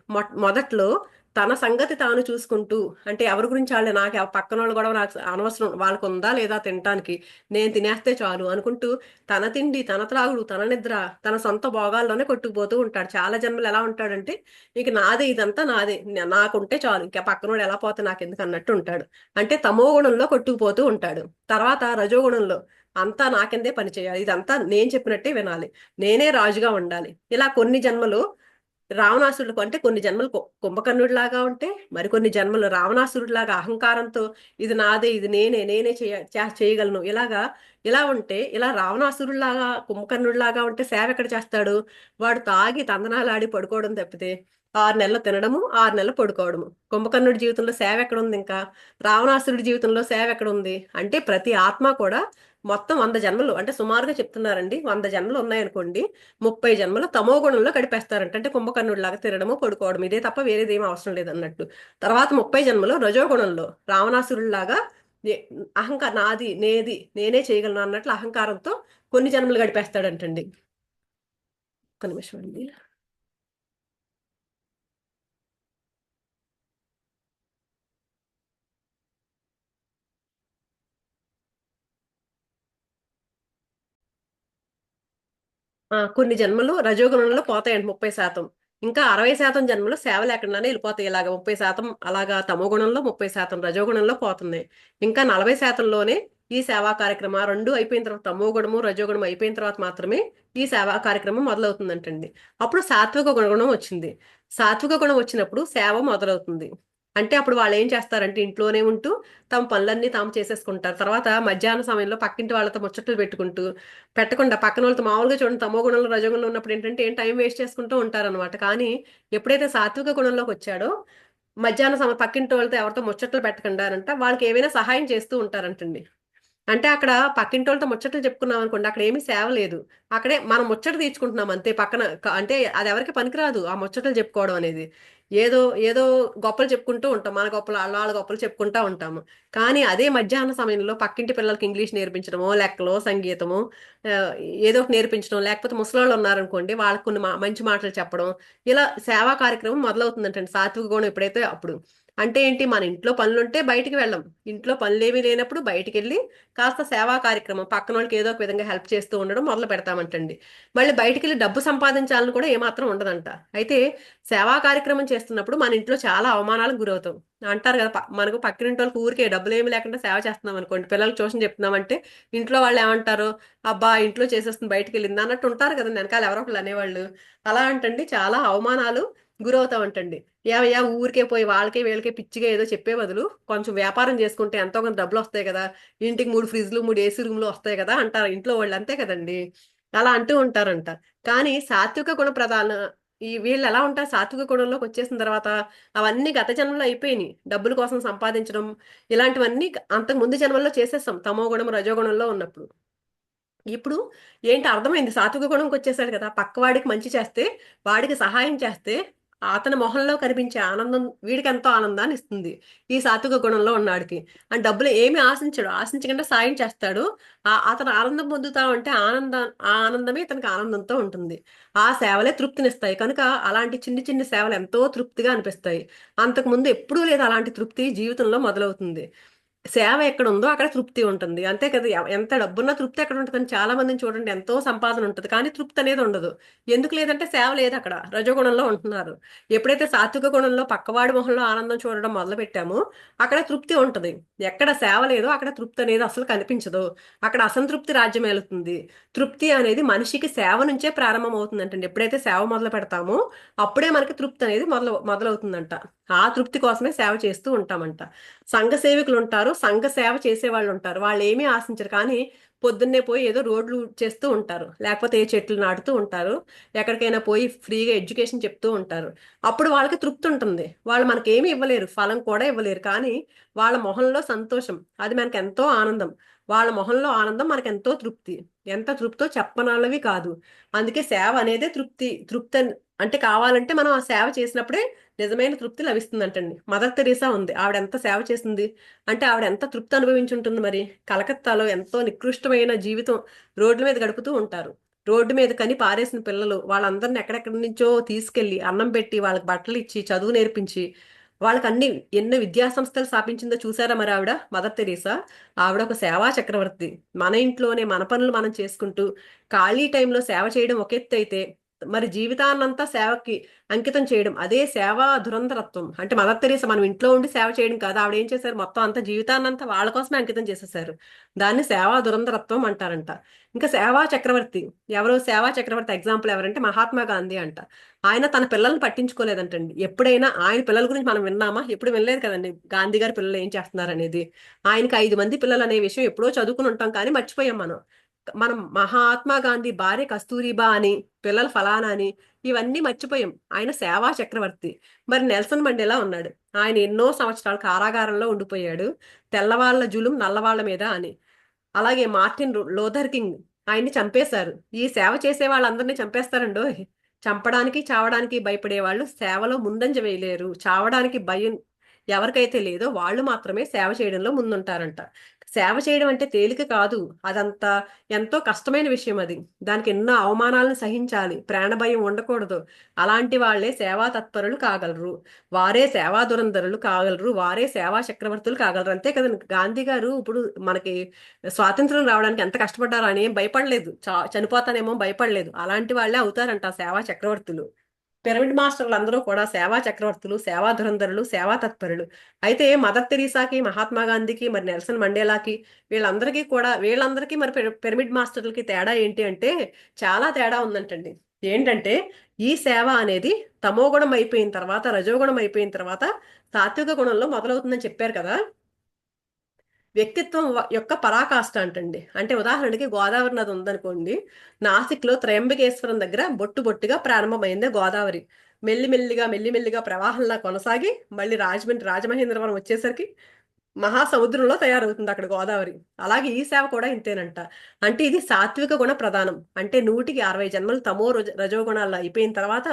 మొదట్లో తన సంగతి తాను చూసుకుంటూ, అంటే ఎవరి గురించి వాళ్ళే, నాకు పక్కన వాళ్ళు కూడా నాకు అనవసరం, వాళ్ళకు ఉందా లేదా తినటానికి, నేను తినేస్తే చాలు అనుకుంటూ తన తిండి, తన త్రాగుడు, తన నిద్ర, తన సొంత భోగాల్లోనే కొట్టుకుపోతూ ఉంటాడు. చాలా జన్మలు ఎలా ఉంటాడంటే ఇక నాదే, ఇదంతా నాదే, నాకుంటే చాలు, ఇంకా పక్కనోడు ఎలా పోతే నాకెందుకు అన్నట్టు ఉంటాడు. అంటే తమో గుణంలో కొట్టుకుపోతూ ఉంటాడు. తర్వాత రజోగుణంలో అంతా నాకెందే పని చేయాలి, ఇదంతా నేను చెప్పినట్టే వినాలి, నేనే రాజుగా ఉండాలి. ఇలా కొన్ని జన్మలు రావణాసురుడు అంటే కొన్ని జన్మలు కుంభకర్ణుడి లాగా ఉంటే, మరికొన్ని జన్మలు రావణాసురుడి లాగా అహంకారంతో ఇది నాదే, ఇది నేనే చేయగలను ఇలా ఉంటే, ఇలా రావణాసురుడిలాగా కుంభకర్ణుడిలాగా ఉంటే సేవ ఎక్కడ చేస్తాడు? వాడు తాగి తందనాలాడి పడుకోవడం తప్పితే 6 నెలలు తినడము, 6 నెలలు పడుకోవడము. కుంభకర్ణుడి జీవితంలో సేవ ఎక్కడ ఉంది? ఇంకా రావణాసురుడి జీవితంలో సేవ ఎక్కడ ఉంది? అంటే ప్రతి ఆత్మ కూడా మొత్తం 100 జన్మలు, అంటే సుమారుగా చెప్తున్నారండి, 100 జన్మలు ఉన్నాయనుకోండి, 30 జన్మలు తమో గుణంలో గడిపేస్తారంట. అంటే కుంభకర్ణుడి లాగా తినడము, పడుకోవడం, ఇదే తప్ప వేరేది ఏం అవసరం లేదన్నట్టు. తర్వాత 30 జన్మలు రజోగుణంలో రావణాసురుడిలాగా నాది, నేనే చేయగలను అన్నట్లు అహంకారంతో కొన్ని జన్మలు గడిపేస్తాడంటండి. ఒక్క నిమిషం అండి. కొన్ని జన్మలు రజోగుణంలో పోతాయండి 30%. ఇంకా 60% జన్మలు సేవ లేకుండానే వెళ్ళిపోతాయి. ఇలాగ 30% అలాగా తమో గుణంలో, 30% రజోగుణంలో పోతుంది. ఇంకా 40%లోనే ఈ సేవా కార్యక్రమం రెండు అయిపోయిన తర్వాత, తమో గుణము రజోగుణం అయిపోయిన తర్వాత మాత్రమే ఈ సేవా కార్యక్రమం మొదలవుతుందంటండి. అప్పుడు సాత్విక గుణం వచ్చింది. సాత్విక గుణం వచ్చినప్పుడు సేవ మొదలవుతుంది. అంటే అప్పుడు వాళ్ళు ఏం చేస్తారంటే ఇంట్లోనే ఉంటూ తమ పనులన్నీ తాము చేసేసుకుంటారు. తర్వాత మధ్యాహ్న సమయంలో పక్కింటి వాళ్ళతో ముచ్చట్లు పెట్టుకుంటూ, పెట్టకుండా పక్కన వాళ్ళతో మామూలుగా చూడండి, తమో గుణంలో రజోగుణంలో ఉన్నప్పుడు ఏంటంటే ఏం టైం వేస్ట్ చేసుకుంటూ ఉంటారనమాట. కానీ ఎప్పుడైతే సాత్విక గుణంలోకి వచ్చాడో మధ్యాహ్న సమయం పక్కింటి వాళ్ళతో ఎవరితో ముచ్చట్లు పెట్టకుండా వాళ్ళకి ఏమైనా సహాయం చేస్తూ ఉంటారంటండి. అంటే అక్కడ పక్కింటోళ్ళతో ముచ్చట్లు చెప్పుకున్నాం అనుకోండి, అక్కడ ఏమీ సేవ లేదు. అక్కడే మనం ముచ్చట తీర్చుకుంటున్నాం అంతే. పక్కన అంటే అది ఎవరికి పనికిరాదు ఆ ముచ్చట్లు చెప్పుకోవడం అనేది. ఏదో ఏదో గొప్పలు చెప్పుకుంటూ ఉంటాం, మన గొప్పలు వాళ్ళ గొప్పలు చెప్పుకుంటా ఉంటాము. కానీ అదే మధ్యాహ్న సమయంలో పక్కింటి పిల్లలకి ఇంగ్లీష్ నేర్పించడమో, లెక్కలో, సంగీతమో, ఆ, ఏదో ఒకటి నేర్పించడం, లేకపోతే ముసలాళ్ళు ఉన్నారనుకోండి వాళ్ళకి కొన్ని మంచి మాటలు చెప్పడం, ఇలా సేవా కార్యక్రమం మొదలవుతుందంటండి సాత్విక గుణం ఎప్పుడైతే అప్పుడు. అంటే ఏంటి, మన ఇంట్లో పనులుంటే బయటికి వెళ్ళం, ఇంట్లో పనులేమీ లేనప్పుడు బయటికి వెళ్ళి కాస్త సేవా కార్యక్రమం పక్కన వాళ్ళకి ఏదో ఒక విధంగా హెల్ప్ చేస్తూ ఉండడం మొదలు పెడతామంటండి. మళ్ళీ బయటికి వెళ్ళి డబ్బు సంపాదించాలని కూడా ఏమాత్రం ఉండదంట. అయితే సేవా కార్యక్రమం చేస్తున్నప్పుడు మన ఇంట్లో చాలా అవమానాలకు గురవుతాం. అంటారు కదా, మనకు పక్కింటి వాళ్ళకి ఊరికే డబ్బులు ఏమి లేకుండా సేవ చేస్తున్నాం అనుకోండి, పిల్లలకి ట్యూషన్ చెప్తున్నామంటే ఇంట్లో వాళ్ళు ఏమంటారు, అబ్బా ఇంట్లో చేసేస్తుంది బయటికి వెళ్ళింది అన్నట్టు ఉంటారు కదా వెనకాల ఎవరో ఒకళ్ళు అనేవాళ్ళు. అలా అంటండి చాలా అవమానాలు గురవుతామంటండి. ఏమయ్యా ఊరికే పోయి వాళ్ళకే వీళ్ళకే పిచ్చిగా ఏదో చెప్పే బదులు కొంచెం వ్యాపారం చేసుకుంటే ఎంతో కొంత డబ్బులు వస్తాయి కదా, ఇంటికి 3 ఫ్రిడ్జ్లు 3 ఏసీ రూమ్లు వస్తాయి కదా అంటారు ఇంట్లో వాళ్ళు, అంతే కదండి. అలా అంటూ ఉంటారంట. కానీ సాత్విక గుణ ప్రధాన ఈ వీళ్ళు ఎలా ఉంటారు, సాత్విక గుణంలోకి వచ్చేసిన తర్వాత అవన్నీ గత జన్మలో అయిపోయినాయి. డబ్బుల కోసం సంపాదించడం ఇలాంటివన్నీ అంతకు ముందు జన్మల్లో చేసేస్తాం తమో గుణం రజోగుణంలో ఉన్నప్పుడు. ఇప్పుడు ఏంటి అర్థమైంది, సాత్విక గుణంకి వచ్చేసాడు కదా, పక్కవాడికి మంచి చేస్తే, వాడికి సహాయం చేస్తే అతని మొహంలో కనిపించే ఆనందం వీడికి ఎంతో ఆనందాన్ని ఇస్తుంది. ఈ సాత్విక గుణంలో ఉన్నాడికి అండ్ డబ్బులు ఏమి ఆశించడు, ఆశించకుండా సాయం చేస్తాడు. అతను ఆనందం పొందుతా ఉంటే ఆ ఆనందమే ఇతనికి ఆనందంతో ఉంటుంది. ఆ సేవలే తృప్తినిస్తాయి కనుక అలాంటి చిన్ని చిన్ని సేవలు ఎంతో తృప్తిగా అనిపిస్తాయి. అంతకు ముందు ఎప్పుడూ లేదు అలాంటి తృప్తి జీవితంలో మొదలవుతుంది. సేవ ఎక్కడ ఉందో అక్కడ తృప్తి ఉంటుంది, అంతే కదా. ఎంత డబ్బున్నా తృప్తి ఎక్కడ ఉంటుందని చాలా మందిని చూడండి, ఎంతో సంపాదన ఉంటుంది కానీ తృప్తి అనేది ఉండదు. ఎందుకు లేదంటే సేవ లేదు అక్కడ, రజోగుణంలో ఉంటున్నారు. ఎప్పుడైతే సాత్విక గుణంలో పక్కవాడి మొహంలో ఆనందం చూడడం మొదలు పెట్టామో అక్కడ తృప్తి ఉంటుంది. ఎక్కడ సేవ లేదో అక్కడ తృప్తి అనేది అసలు కనిపించదు. అక్కడ అసంతృప్తి రాజ్యం ఏలుతుంది. తృప్తి అనేది మనిషికి సేవ నుంచే ప్రారంభం అవుతుందంటండి. ఎప్పుడైతే సేవ మొదలు పెడతామో అప్పుడే మనకి తృప్తి అనేది మొదలవుతుందంట. ఆ తృప్తి కోసమే సేవ చేస్తూ ఉంటామంట. సంఘ సేవకులు ఉంటారు, సంఘ సేవ చేసే వాళ్ళు ఉంటారు. వాళ్ళు ఏమీ ఆశించరు కానీ పొద్దున్నే పోయి ఏదో రోడ్లు చేస్తూ ఉంటారు, లేకపోతే ఏ చెట్లు నాటుతూ ఉంటారు, ఎక్కడికైనా పోయి ఫ్రీగా ఎడ్యుకేషన్ చెప్తూ ఉంటారు. అప్పుడు వాళ్ళకి తృప్తి ఉంటుంది. వాళ్ళు మనకి ఏమీ ఇవ్వలేరు, ఫలం కూడా ఇవ్వలేరు, కానీ వాళ్ళ మొహంలో సంతోషం అది మనకి ఎంతో ఆనందం. వాళ్ళ మొహంలో ఆనందం మనకి ఎంతో తృప్తి. ఎంత తృప్తో చెప్పనలవి కాదు. అందుకే సేవ అనేదే తృప్తి. అంటే కావాలంటే మనం ఆ సేవ చేసినప్పుడే నిజమైన తృప్తి లభిస్తుందంటండి. మదర్ తెరీసా ఉంది, ఆవిడ ఎంత సేవ చేసింది అంటే ఆవిడ ఎంత తృప్తి అనుభవించి ఉంటుంది మరి. కలకత్తాలో ఎంతో నికృష్టమైన జీవితం రోడ్ల మీద గడుపుతూ ఉంటారు. రోడ్డు మీద కని పారేసిన పిల్లలు వాళ్ళందరిని ఎక్కడెక్కడి నుంచో తీసుకెళ్లి అన్నం పెట్టి వాళ్ళకి బట్టలు ఇచ్చి చదువు నేర్పించి వాళ్ళకి ఎన్నో విద్యా సంస్థలు స్థాపించిందో చూసారా మరి ఆవిడ, మదర్ తెరీసా. ఆవిడ ఒక సేవా చక్రవర్తి. మన ఇంట్లోనే మన పనులు మనం చేసుకుంటూ ఖాళీ టైంలో సేవ చేయడం ఒక ఎత్తు అయితే, మరి జీవితాన్నంతా సేవకి అంకితం చేయడం అదే సేవా ధురంధరత్వం. అంటే మదర్ తెరీసా మనం ఇంట్లో ఉండి సేవ చేయడం కాదు, ఆవిడ ఏం చేశారు, మొత్తం అంతా జీవితాన్నంతా వాళ్ళ కోసమే అంకితం చేసేసారు. దాన్ని సేవా ధురంధరత్వం అంటారంట. ఇంకా సేవా చక్రవర్తి ఎవరు, సేవా చక్రవర్తి ఎగ్జాంపుల్ ఎవరంటే మహాత్మా గాంధీ అంట. ఆయన తన పిల్లల్ని పట్టించుకోలేదంటండి. ఎప్పుడైనా ఆయన పిల్లల గురించి మనం విన్నామా, ఎప్పుడు వినలేదు కదండి, గాంధీ గారి పిల్లలు ఏం చేస్తున్నారు అనేది. ఆయనకి 5 మంది పిల్లలు అనే విషయం ఎప్పుడో చదువుకుని ఉంటాం కానీ మర్చిపోయాం మనం. మనం మహాత్మా గాంధీ భార్య కస్తూరిబా అని, పిల్లల ఫలానా అని, ఇవన్నీ మర్చిపోయాం. ఆయన సేవా చక్రవర్తి. మరి నెల్సన్ మండేలా ఉన్నాడు, ఆయన ఎన్నో సంవత్సరాలు కారాగారంలో ఉండిపోయాడు, తెల్లవాళ్ళ జులుం నల్లవాళ్ల మీద అని. అలాగే మార్టిన్ లోథర్ కింగ్, ఆయన్ని చంపేశారు. ఈ సేవ చేసే వాళ్ళందరినీ చంపేస్తారండో. చంపడానికి చావడానికి భయపడే వాళ్ళు సేవలో ముందంజ వేయలేరు. చావడానికి భయం ఎవరికైతే లేదో వాళ్ళు మాత్రమే సేవ చేయడంలో ముందుంటారంట. సేవ చేయడం అంటే తేలిక కాదు. అదంతా ఎంతో కష్టమైన విషయం అది. దానికి ఎన్నో అవమానాలను సహించాలి. ప్రాణభయం ఉండకూడదు. అలాంటి వాళ్ళే సేవా తత్పరులు కాగలరు. వారే సేవా దురంధరులు కాగలరు. వారే సేవా చక్రవర్తులు కాగలరు. అంతే కదా గాంధీ గారు ఇప్పుడు మనకి స్వాతంత్రం రావడానికి ఎంత కష్టపడ్డారో అని ఏం భయపడలేదు. చనిపోతానేమో భయపడలేదు. అలాంటి వాళ్ళే అవుతారంట సేవా చక్రవర్తులు. పిరమిడ్ మాస్టర్లు అందరూ కూడా సేవా చక్రవర్తులు, సేవా ధురంధరులు, సేవా తత్పరులు. అయితే మదర్ తెరీసాకి, మహాత్మా గాంధీకి, మరి నెల్సన్ మండేలాకి వీళ్ళందరికీ మరి పిరమిడ్ మాస్టర్లకి తేడా ఏంటి అంటే చాలా తేడా ఉందంటండి. ఏంటంటే ఈ సేవ అనేది తమోగుణం అయిపోయిన తర్వాత, రజోగుణం అయిపోయిన తర్వాత సాత్విక గుణంలో మొదలవుతుందని చెప్పారు కదా. వ్యక్తిత్వం యొక్క పరాకాష్ట అంటండి. అంటే ఉదాహరణకి గోదావరి నది ఉందనుకోండి. నాసిక్లో త్రయంబకేశ్వరం దగ్గర బొట్టు బొట్టుగా ప్రారంభమైంది గోదావరి. మెల్లిమెల్లిగా మెల్లిమెల్లిగా ప్రవాహంలా కొనసాగి మళ్ళీ రాజమహేంద్రవరం వచ్చేసరికి మహాసముద్రంలో తయారవుతుంది అక్కడ గోదావరి. అలాగే ఈ సేవ కూడా ఇంతేనంట. అంటే ఇది సాత్విక గుణ ప్రధానం. అంటే 160 జన్మలు రజోగుణాలు అయిపోయిన తర్వాత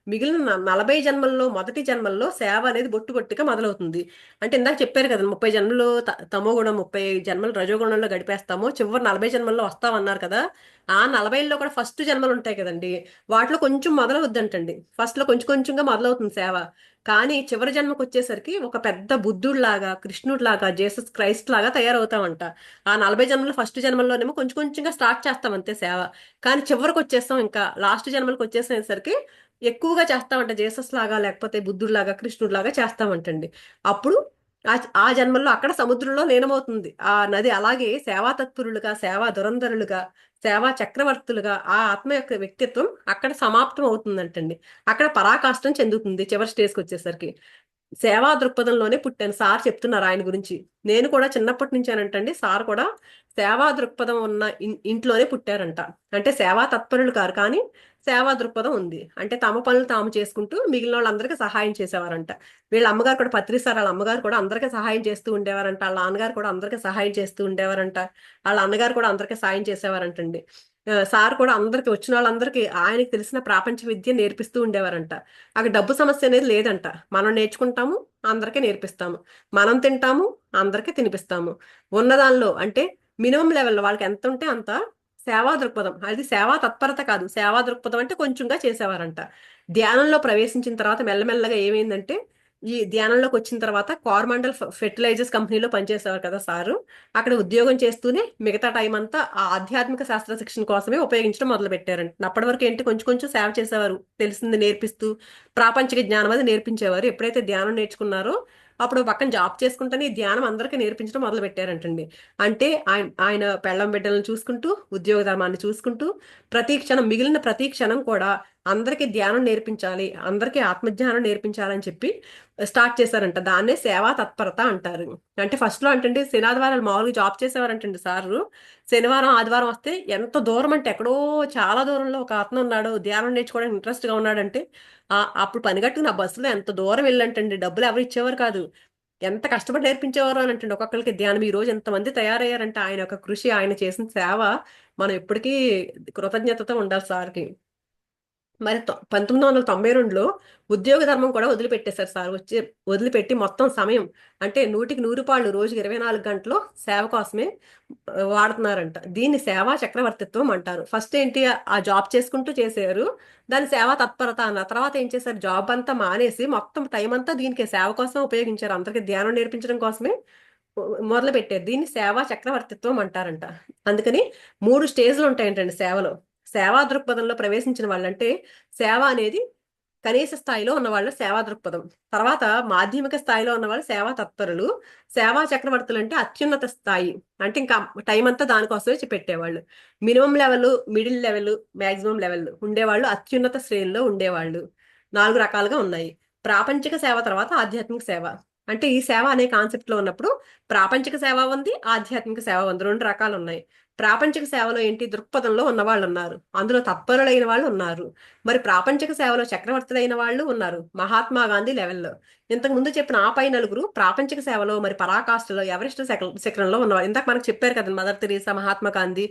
మిగిలిన 40 జన్మల్లో మొదటి జన్మల్లో సేవ అనేది బొట్టు బొట్టుగా మొదలవుతుంది. అంటే ఇందాక చెప్పారు కదా, 30 జన్మలు తమో గుణం, 30 జన్మలు రజోగుణంలో గడిపేస్తాము, చివరి 40 జన్మల్లో వస్తామన్నారు కదా. ఆ 40లో కూడా ఫస్ట్ జన్మలు ఉంటాయి కదండి. వాటిలో కొంచెం మొదలవుద్దంటండి. ఫస్ట్ లో కొంచెం కొంచెంగా మొదలవుతుంది సేవ. కానీ చివరి జన్మకు వచ్చేసరికి ఒక పెద్ద బుద్ధుడిలాగా, కృష్ణుడిలాగా, జీసస్ క్రైస్ట్ లాగా తయారవుతామంట. ఆ 40 జన్మలు ఫస్ట్ జన్మల్లోనేమో కొంచెం కొంచెంగా స్టార్ట్ చేస్తాం అంతే సేవ. కానీ చివరికి వచ్చేస్తాం, ఇంకా లాస్ట్ జన్మలకు వచ్చేసరికి ఎక్కువగా చేస్తామంట. జీసస్ లాగా, లేకపోతే బుద్ధుడిలాగా, కృష్ణుడిలాగా చేస్తామంటండి. అప్పుడు ఆ ఆ జన్మల్లో అక్కడ సముద్రంలో లీనమవుతుంది ఆ నది. అలాగే సేవా తత్పరులుగా, సేవా దురంధరులుగా, సేవా చక్రవర్తులుగా ఆ ఆత్మ యొక్క వ్యక్తిత్వం అక్కడ సమాప్తం అవుతుందంటండి. అక్కడ పరాకాష్ఠం చెందుతుంది చివరి స్టేజ్కి వచ్చేసరికి. సేవా దృక్పథంలోనే పుట్టాను. సార్ చెప్తున్నారు ఆయన గురించి. నేను కూడా చిన్నప్పటి నుంచేనంటండి. సార్ కూడా సేవా దృక్పథం ఉన్న ఇంట్లోనే పుట్టారంట. అంటే సేవా తత్పరులు కారు, కానీ సేవా దృక్పథం ఉంది. అంటే తమ పనులు తాము చేసుకుంటూ మిగిలిన వాళ్ళందరికీ సహాయం చేసేవారంట. వీళ్ళ అమ్మగారు కూడా పత్రి సార్, వాళ్ళ అమ్మగారు కూడా అందరికీ సహాయం చేస్తూ ఉండేవారంట. వాళ్ళ నాన్నగారు కూడా అందరికీ సహాయం చేస్తూ ఉండేవారంట. వాళ్ళ అన్నగారు కూడా అందరికీ సహాయం చేసేవారంటండి. సార్ కూడా అందరికి వచ్చిన వాళ్ళందరికీ ఆయనకి తెలిసిన ప్రాపంచ విద్య నేర్పిస్తూ ఉండేవారంట. అక్కడ డబ్బు సమస్య అనేది లేదంట. మనం నేర్చుకుంటాము, అందరికీ నేర్పిస్తాము. మనం తింటాము, అందరికీ తినిపిస్తాము. ఉన్నదానిలో అంటే మినిమం లెవెల్లో వాళ్ళకి ఎంత ఉంటే అంత సేవా దృక్పథం. అది సేవా తత్పరత కాదు. సేవా దృక్పథం అంటే కొంచెంగా చేసేవారంట. ధ్యానంలో ప్రవేశించిన తర్వాత మెల్లమెల్లగా ఏమైందంటే, ఈ ధ్యానంలోకి వచ్చిన తర్వాత కార్మండల్ ఫెర్టిలైజర్స్ కంపెనీలో పనిచేసేవారు కదా సారు. అక్కడ ఉద్యోగం చేస్తూనే మిగతా టైం అంతా ఆ ఆధ్యాత్మిక శాస్త్ర శిక్షణ కోసమే ఉపయోగించడం మొదలు పెట్టారంట. అప్పటి వరకు ఏంటి, కొంచెం కొంచెం సేవ చేసేవారు, తెలిసింది నేర్పిస్తూ ప్రాపంచిక జ్ఞానం అది నేర్పించేవారు. ఎప్పుడైతే ధ్యానం నేర్చుకున్నారో అప్పుడు పక్కన జాబ్ చేసుకుంటేనే ఈ ధ్యానం అందరికీ నేర్పించడం మొదలు పెట్టారంటండి. అంటే ఆయన పెళ్ళం బిడ్డలను చూసుకుంటూ, ఉద్యోగ ధర్మాన్ని చూసుకుంటూ, మిగిలిన ప్రతి క్షణం కూడా అందరికీ ధ్యానం నేర్పించాలి, అందరికీ ఆత్మజ్ఞానం నేర్పించాలని చెప్పి స్టార్ట్ చేశారంట. దాన్నే సేవా తత్పరత అంటారు. అంటే ఫస్ట్ లో అంటే శనివారాలు మామూలుగా జాబ్ చేసేవారంటండి సారు. శనివారం ఆదివారం వస్తే ఎంత దూరం అంటే ఎక్కడో చాలా దూరంలో ఒక అతను ఉన్నాడు, ధ్యానం నేర్చుకోవడానికి ఇంట్రెస్ట్ గా ఉన్నాడంటే అప్పుడు పనిగట్టుకుని ఆ బస్సులో ఎంత దూరం వెళ్ళంటండి. డబ్బులు ఎవరు ఇచ్చేవారు కాదు. ఎంత కష్టపడి నేర్పించేవారు అని అంటే ఒక్కొక్కరికి ధ్యానం. ఈ రోజు ఎంతమంది తయారయ్యారంటే ఆయన యొక్క కృషి, ఆయన చేసిన సేవ మనం ఎప్పటికీ కృతజ్ఞతతో ఉండాలి సార్కి. మరి 1992లో ఉద్యోగ ధర్మం కూడా వదిలిపెట్టేశారు సార్. వదిలిపెట్టి మొత్తం సమయం అంటే 100% రోజుకి 24 గంటలు సేవ కోసమే వాడుతున్నారంట. దీన్ని సేవా చక్రవర్తిత్వం అంటారు. ఫస్ట్ ఏంటి, ఆ జాబ్ చేసుకుంటూ చేశారు, దాన్ని సేవా తత్పరత అన్న తర్వాత ఏం చేశారు, జాబ్ అంతా మానేసి మొత్తం టైం అంతా దీనికి సేవ కోసం ఉపయోగించారు. అందరికి ధ్యానం నేర్పించడం కోసమే మొదలు పెట్టారు. దీన్ని సేవా చక్రవర్తిత్వం అంటారంట. అందుకని 3 స్టేజ్లు ఉంటాయంటండి సేవలో. సేవా దృక్పథంలో ప్రవేశించిన వాళ్ళంటే సేవ అనేది కనీస స్థాయిలో ఉన్న వాళ్ళు సేవా దృక్పథం. తర్వాత మాధ్యమిక స్థాయిలో ఉన్న వాళ్ళు సేవా తత్పరులు. సేవా చక్రవర్తులు అంటే అత్యున్నత స్థాయి. అంటే ఇంకా టైం అంతా దానికోసమే పెట్టేవాళ్ళు. Minimum level, middle level, maximum level ఉండేవాళ్ళు, అత్యున్నత శ్రేణిలో ఉండేవాళ్ళు. 4 రకాలుగా ఉన్నాయి. ప్రాపంచిక సేవ తర్వాత ఆధ్యాత్మిక సేవ. అంటే ఈ సేవ అనే కాన్సెప్ట్ లో ఉన్నప్పుడు ప్రాపంచిక సేవ ఉంది, ఆధ్యాత్మిక సేవ ఉంది, 2 రకాలు ఉన్నాయి. ప్రాపంచిక సేవలో ఏంటి, దృక్పథంలో ఉన్న వాళ్ళు ఉన్నారు, అందులో తత్పరులైన వాళ్ళు ఉన్నారు. మరి ప్రాపంచిక సేవలో చక్రవర్తులైన వాళ్ళు ఉన్నారు, మహాత్మా గాంధీ లెవెల్లో. ఇంతకు ముందు చెప్పిన ఆ పై నలుగురు ప్రాపంచిక సేవలో మరి పరాకాష్ఠలో ఎవరెస్ట్ శిఖరంలో ఉన్నవారు. ఇందాక మనకు చెప్పారు కదా, mother Teresa, Mahatma Gandhi,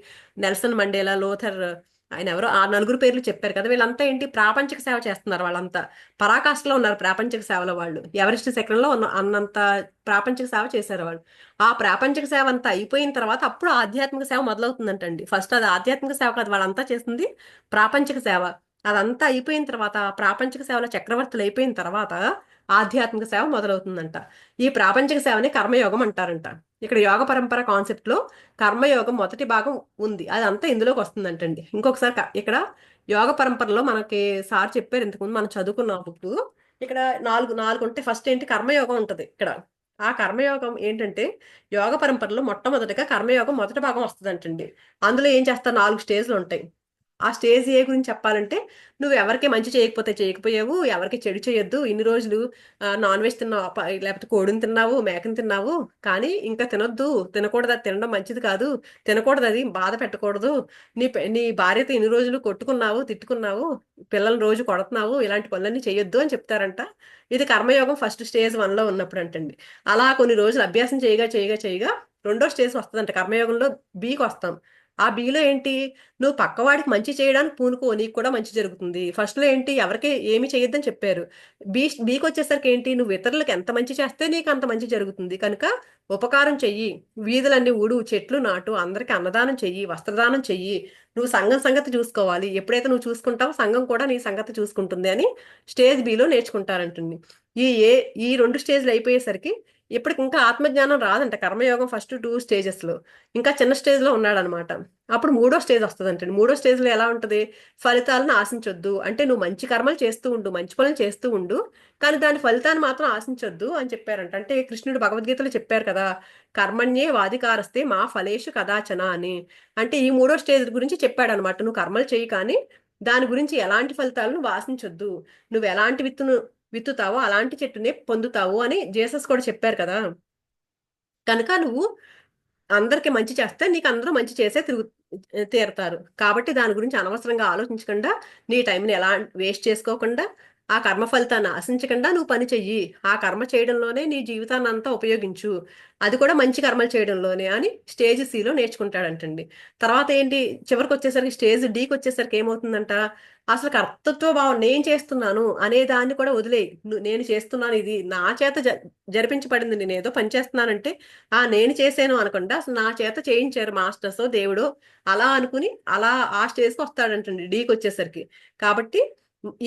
Nelson Mandela, Luther ఆయన ఎవరో ఆ నలుగురు పేర్లు చెప్పారు కదా, వీళ్ళంతా ఏంటి ప్రాపంచిక సేవ చేస్తున్నారు. వాళ్ళంతా పరాకాష్ఠలో ఉన్నారు ప్రాపంచిక సేవలో. వాళ్ళు ఎవరెస్ట్ శిఖరంలో అన్నంత ప్రాపంచిక సేవ చేశారు వాళ్ళు. ఆ ప్రాపంచిక సేవ అంతా అయిపోయిన తర్వాత అప్పుడు ఆధ్యాత్మిక సేవ మొదలవుతుందంటండి. ఫస్ట్ అది ఆధ్యాత్మిక సేవ కాదు, వాళ్ళంతా చేస్తుంది ప్రాపంచిక సేవ. అదంతా అయిపోయిన తర్వాత ప్రాపంచిక సేవలో చక్రవర్తులు అయిపోయిన తర్వాత ఆధ్యాత్మిక సేవ మొదలవుతుందంట. ఈ ప్రాపంచిక సేవని కర్మయోగం అంటారంట. ఇక్కడ యోగ పరంపర కాన్సెప్ట్ లో కర్మయోగం మొదటి భాగం ఉంది, అదంతా ఇందులోకి వస్తుందంటండి. ఇంకొకసారి ఇక్కడ యోగ పరంపరలో మనకి సార్ చెప్పారు ఇంతకుముందు, మనం చదువుకున్న బుక్. ఇక్కడ నాలుగు నాలుగు ఉంటే ఫస్ట్ ఏంటి కర్మయోగం ఉంటది ఇక్కడ. ఆ కర్మయోగం ఏంటంటే యోగ పరంపరలో మొట్టమొదటిగా కర్మయోగం మొదటి భాగం వస్తుందంటండి. అందులో ఏం చేస్తారు, 4 స్టేజ్లు ఉంటాయి. ఆ స్టేజ్ ఏ గురించి చెప్పాలంటే, నువ్వు ఎవరికి మంచి చేయకపోతే చేయకపోయావు, ఎవరికి చెడు చేయొద్దు, ఇన్ని రోజులు నాన్ వెజ్ తిన్నావు, లేకపోతే కోడిని తిన్నావు, మేకని తిన్నావు, కానీ ఇంకా తినొద్దు, తినకూడదు, అది తినడం మంచిది కాదు, తినకూడదు, అది బాధ పెట్టకూడదు, నీ భార్యతో ఇన్ని రోజులు కొట్టుకున్నావు, తిట్టుకున్నావు, పిల్లల్ని రోజు కొడుతున్నావు, ఇలాంటి పనులన్నీ చేయొద్దు అని చెప్తారంట. ఇది కర్మయోగం ఫస్ట్ స్టేజ్ 1లో ఉన్నప్పుడు అంటండి. అలా కొన్ని రోజులు అభ్యాసం చేయగా చేయగా చేయగా రెండో స్టేజ్ వస్తుందంట కర్మయోగంలో. బీకి వస్తాం. ఆ బీలో ఏంటి, నువ్వు పక్కవాడికి మంచి చేయడానికి పూనుకో, నీకు కూడా మంచి జరుగుతుంది. ఫస్ట్ లో ఏంటి, ఎవరికి ఏమి చేయొద్దని చెప్పారు. బీకి వచ్చేసరికి ఏంటి, నువ్వు ఇతరులకు ఎంత మంచి చేస్తే నీకు అంత మంచి జరుగుతుంది కనుక ఉపకారం చెయ్యి, వీధులన్నీ ఊడు, చెట్లు నాటు, అందరికి అన్నదానం చెయ్యి, వస్త్రదానం చెయ్యి, నువ్వు సంఘం సంగతి చూసుకోవాలి, ఎప్పుడైతే నువ్వు చూసుకుంటావో సంఘం కూడా నీ సంగతి చూసుకుంటుంది అని స్టేజ్ బిలో నేర్చుకుంటారంటుంది. ఈ ఏ ఈ 2 స్టేజ్లు అయిపోయేసరికి ఇప్పటికి ఇంకా ఆత్మజ్ఞానం రాదంట కర్మయోగం ఫస్ట్ 2 స్టేజెస్ లో. ఇంకా చిన్న స్టేజ్ లో ఉన్నాడనమాట. అప్పుడు మూడో స్టేజ్ వస్తుందంటండి. మూడో స్టేజ్ లో ఎలా ఉంటది, ఫలితాలను ఆశించొద్దు, అంటే నువ్వు మంచి కర్మలు చేస్తూ ఉండు, మంచి పనులు చేస్తూ ఉండు, కానీ దాని ఫలితాన్ని మాత్రం ఆశించొద్దు అని చెప్పారంట. అంటే కృష్ణుడు భగవద్గీతలో చెప్పారు కదా, కర్మణ్యే వాధికారస్తే మా ఫలేషు కదాచన అని. అంటే ఈ మూడో స్టేజ్ గురించి చెప్పాడు అనమాట. నువ్వు కర్మలు చేయి, కానీ దాని గురించి ఎలాంటి ఫలితాలను నువ్వు ఆశించొద్దు, నువ్వు ఎలాంటి విత్తుతావో అలాంటి చెట్టునే పొందుతావు అని జీసస్ కూడా చెప్పారు కదా. కనుక నువ్వు అందరికి మంచి చేస్తే నీకు అందరూ మంచి చేసే తీరతారు. కాబట్టి దాని గురించి అనవసరంగా ఆలోచించకుండా, నీ టైంని ఎలా వేస్ట్ చేసుకోకుండా, ఆ కర్మ ఫలితాన్ని ఆశించకుండా నువ్వు పని చెయ్యి. ఆ కర్మ చేయడంలోనే నీ జీవితాన్ని అంతా ఉపయోగించు, అది కూడా మంచి కర్మలు చేయడంలోనే అని స్టేజ్ 3లో నేర్చుకుంటాడంటండి. తర్వాత ఏంటి, చివరికి వచ్చేసరికి స్టేజ్ 4కి వచ్చేసరికి ఏమవుతుందంట, అసలు కర్తృత్వ భావం, నేను చేస్తున్నాను అనే దాన్ని కూడా వదిలేయి. నేను చేస్తున్నాను, ఇది నా చేత జరిపించబడింది, నేను ఏదో పని చేస్తున్నానంటే నేను చేసాను అనకుండా అసలు నా చేత చేయించారు మాస్టర్స్ దేవుడు, అలా అనుకుని అలా ఆ స్టేజ్కి వస్తాడంటండి డీకి వచ్చేసరికి. కాబట్టి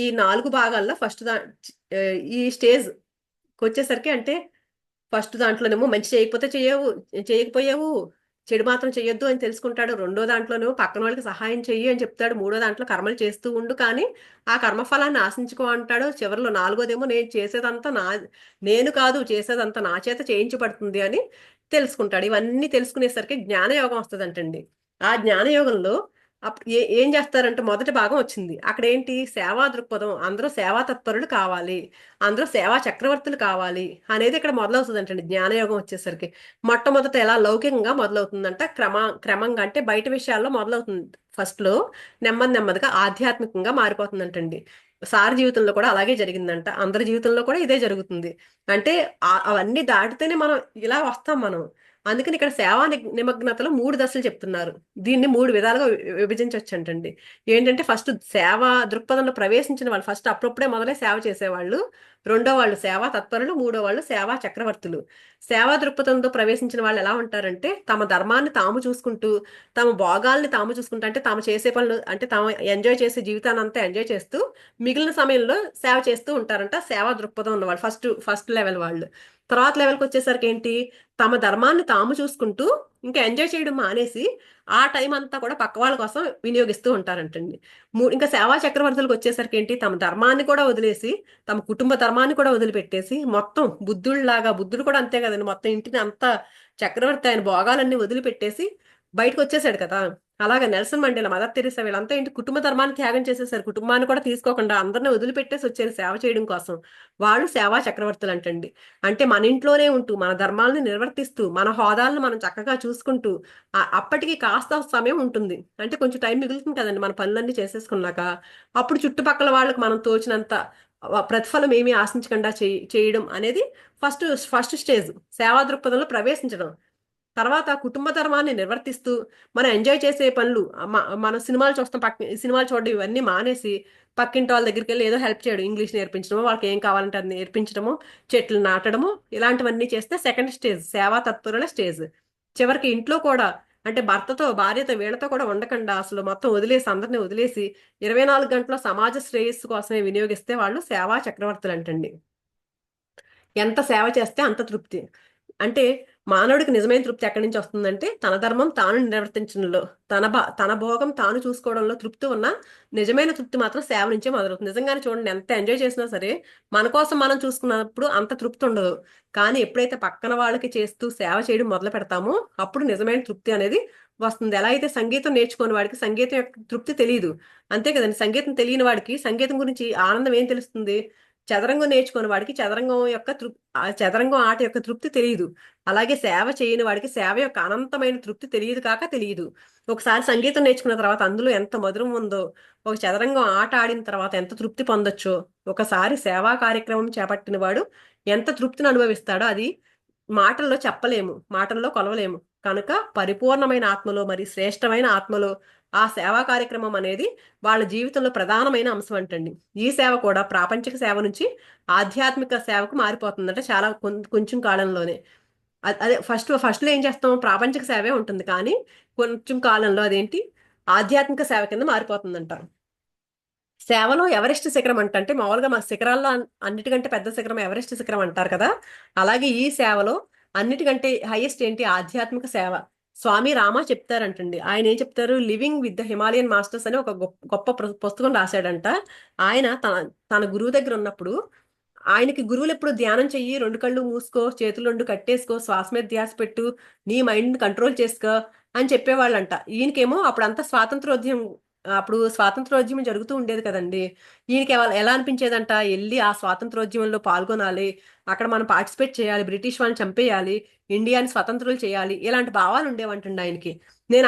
ఈ 4 భాగాల్లో ఆ, ఈ స్టేజ్కి వచ్చేసరికి అంటే ఫస్ట్ దాంట్లోనేమో మంచి చేయకపోతే చేయకపోయావు, చెడు మాత్రం చెయ్యొద్దు అని తెలుసుకుంటాడు. రెండో దాంట్లోనేమో పక్కన వాళ్ళకి సహాయం చెయ్యి అని చెప్తాడు. మూడో దాంట్లో కర్మలు చేస్తూ ఉండు, కానీ ఆ కర్మఫలాన్ని ఆశించుకో అంటాడు. చివరిలో నాలుగోదేమో నేను కాదు చేసేదంతా నా చేత చేయించబడుతుంది అని తెలుసుకుంటాడు. ఇవన్నీ తెలుసుకునేసరికి జ్ఞానయోగం వస్తుందంటండి. ఆ జ్ఞానయోగంలో అప్పుడు ఏం చేస్తారంటే మొదటి భాగం వచ్చింది. అక్కడ ఏంటి, సేవా దృక్పథం, అందరూ సేవా తత్పరులు కావాలి, అందరూ సేవా చక్రవర్తులు కావాలి అనేది ఇక్కడ మొదలవుతుంది అంటండి. జ్ఞానయోగం వచ్చేసరికి మొట్టమొదట ఎలా లౌకికంగా మొదలవుతుందంట, క్రమంగా అంటే బయట విషయాల్లో మొదలవుతుంది ఫస్ట్ లో, నెమ్మది నెమ్మదిగా ఆధ్యాత్మికంగా మారిపోతుందంటండి. సార్ జీవితంలో కూడా అలాగే జరిగిందంట, అందరి జీవితంలో కూడా ఇదే జరుగుతుంది. అంటే అవన్నీ దాటితేనే మనం ఇలా వస్తాం మనం. అందుకని ఇక్కడ సేవా నిమగ్నతలో 3 దశలు చెప్తున్నారు. దీన్ని 3 విధాలుగా విభజించవచ్చు అంటండి. ఏంటంటే ఫస్ట్ సేవా దృక్పథంలో ప్రవేశించిన వాళ్ళు ఫస్ట్ అప్పుడప్పుడే మొదలై సేవ చేసేవాళ్ళు, రెండో వాళ్ళు సేవా తత్పరులు, మూడో వాళ్ళు సేవా చక్రవర్తులు. సేవా దృక్పథంతో ప్రవేశించిన వాళ్ళు ఎలా ఉంటారంటే, తమ ధర్మాన్ని తాము చూసుకుంటూ, తమ భోగాల్ని తాము చూసుకుంటూ, అంటే తాము చేసే పనులు, అంటే తాము ఎంజాయ్ చేసే జీవితాన్ని అంతా ఎంజాయ్ చేస్తూ మిగిలిన సమయంలో సేవ చేస్తూ ఉంటారంట సేవా దృక్పథం ఉన్నవాళ్ళు, ఫస్ట్ ఫస్ట్ లెవెల్ వాళ్ళు. తర్వాత లెవెల్కి వచ్చేసరికి ఏంటి, తమ ధర్మాన్ని తాము చూసుకుంటూ ఇంకా ఎంజాయ్ చేయడం మానేసి ఆ టైం అంతా కూడా పక్క వాళ్ళ కోసం వినియోగిస్తూ ఉంటారంటండి. ఇంకా సేవా చక్రవర్తులకు వచ్చేసరికి ఏంటి, తమ ధర్మాన్ని కూడా వదిలేసి, తమ కుటుంబ ధర్మాన్ని కూడా వదిలిపెట్టేసి, మొత్తం బుద్ధుడిలాగా, బుద్ధుడు కూడా అంతే కదండి, మొత్తం ఇంటిని అంతా చక్రవర్తి ఆయన భోగాలన్నీ వదిలిపెట్టేసి బయటకు వచ్చేసాడు కదా. అలాగే నెల్సన్ మండేలా, మదర్ తెరీసా, వీళ్ళంతా ఏంటి, కుటుంబ ధర్మాన్ని త్యాగం చేసేసారు, కుటుంబాన్ని కూడా తీసుకోకుండా అందరిని వదిలిపెట్టేసి వచ్చారు సేవ చేయడం కోసం. వాళ్ళు సేవా చక్రవర్తులు అంటండి. అంటే మన ఇంట్లోనే ఉంటూ మన ధర్మాలను నిర్వర్తిస్తూ మన హోదాలను మనం చక్కగా చూసుకుంటూ, అప్పటికి కాస్త సమయం ఉంటుంది, అంటే కొంచెం టైం మిగులుతుంది కదండి మన పనులన్నీ చేసేసుకున్నాక. అప్పుడు చుట్టుపక్కల వాళ్ళకి మనం తోచినంత ప్రతిఫలం ఏమీ ఆశించకుండా చేయడం అనేది ఫస్ట్ ఫస్ట్ స్టేజ్, సేవా దృక్పథంలో ప్రవేశించడం. తర్వాత కుటుంబ ధర్మాన్ని నిర్వర్తిస్తూ మనం ఎంజాయ్ చేసే పనులు మనం సినిమాలు చూస్తాం, సినిమాలు చూడడం ఇవన్నీ మానేసి పక్కింటి వాళ్ళ దగ్గరికి వెళ్ళి ఏదో హెల్ప్ చేయడం, ఇంగ్లీష్ నేర్పించడము, వాళ్ళకి ఏం కావాలంటే అది నేర్పించడము, చెట్లు నాటడము, ఇలాంటివన్నీ చేస్తే సెకండ్ స్టేజ్, సేవా తత్పరుల స్టేజ్. చివరికి ఇంట్లో కూడా అంటే భర్తతో భార్యతో వీళ్ళతో కూడా ఉండకుండా అసలు మొత్తం వదిలేసి అందరిని వదిలేసి 24 గంటల సమాజ శ్రేయస్సు కోసమే వినియోగిస్తే వాళ్ళు సేవా చక్రవర్తులు అంటండి. ఎంత సేవ చేస్తే అంత తృప్తి. అంటే మానవుడికి నిజమైన తృప్తి ఎక్కడి నుంచి వస్తుందంటే తన ధర్మం తాను నిర్వర్తించడంలో, తన భోగం తాను చూసుకోవడంలో తృప్తి ఉన్న నిజమైన తృప్తి మాత్రం సేవ నుంచే మొదలవుతుంది. నిజంగానే చూడండి, ఎంత ఎంజాయ్ చేసినా సరే మన కోసం మనం చూసుకున్నప్పుడు అంత తృప్తి ఉండదు. కానీ ఎప్పుడైతే పక్కన వాళ్ళకి చేస్తూ సేవ చేయడం మొదలు పెడతామో అప్పుడు నిజమైన తృప్తి అనేది వస్తుంది. ఎలా అయితే సంగీతం నేర్చుకునే వాడికి సంగీతం యొక్క తృప్తి తెలియదు, అంతే కదండి. సంగీతం తెలియని వాడికి సంగీతం గురించి ఆనందం ఏం తెలుస్తుంది? చదరంగం నేర్చుకున్న వాడికి చదరంగం ఆట యొక్క తృప్తి తెలియదు. అలాగే సేవ చేయని వాడికి సేవ యొక్క అనంతమైన తృప్తి తెలియదు కాక తెలియదు. ఒకసారి సంగీతం నేర్చుకున్న తర్వాత అందులో ఎంత మధురం ఉందో, ఒక చదరంగం ఆట ఆడిన తర్వాత ఎంత తృప్తి పొందొచ్చో, ఒకసారి సేవా కార్యక్రమం చేపట్టిన వాడు ఎంత తృప్తిని అనుభవిస్తాడో అది మాటల్లో చెప్పలేము, మాటల్లో కొలవలేము. కనుక పరిపూర్ణమైన ఆత్మలో మరి శ్రేష్టమైన ఆత్మలో ఆ సేవా కార్యక్రమం అనేది వాళ్ళ జీవితంలో ప్రధానమైన అంశం అంటండి. ఈ సేవ కూడా ప్రాపంచిక సేవ నుంచి ఆధ్యాత్మిక సేవకు మారిపోతుందంటే చాలా కొంచెం కాలంలోనే. అదే ఫస్ట్ లో ఏం చేస్తాం, ప్రాపంచిక సేవే ఉంటుంది, కానీ కొంచెం కాలంలో అదేంటి ఆధ్యాత్మిక సేవ కింద మారిపోతుందంట. సేవలో ఎవరెస్ట్ శిఖరం అంటే మామూలుగా మన శిఖరాల్లో అన్నిటికంటే పెద్ద శిఖరం ఎవరెస్ట్ శిఖరం అంటారు కదా. అలాగే ఈ సేవలో అన్నిటికంటే హైయెస్ట్ ఏంటి, ఆధ్యాత్మిక సేవ. స్వామి రామా చెప్తారంటండి. ఆయన ఏం చెప్తారు, living with the Himalayan masters అని ఒక గొప్ప గొప్ప పుస్తకం రాశాడంట. ఆయన తన తన గురువు దగ్గర ఉన్నప్పుడు ఆయనకి గురువులు ఎప్పుడు ధ్యానం చెయ్యి, రెండు కళ్ళు మూసుకో, చేతులు రెండు కట్టేసుకో, శ్వాస మీద ధ్యాస పెట్టు, నీ మైండ్ కంట్రోల్ చేసుకో అని చెప్పేవాళ్ళంట. ఈయనకేమో అప్పుడంతా స్వాతంత్రోద్యమం, అప్పుడు స్వాతంత్రోద్యమం జరుగుతూ ఉండేది కదండి. ఈయనకి ఎలా అనిపించేదంట, వెళ్ళి ఆ స్వాతంత్రోద్యమంలో పాల్గొనాలి, అక్కడ మనం పార్టిసిపేట్ చేయాలి, బ్రిటిష్ వాళ్ళని చంపేయాలి, ఇండియాని స్వతంత్రులు చేయాలి, ఇలాంటి భావాలు ఉండేవంటండి ఆయనకి. నేను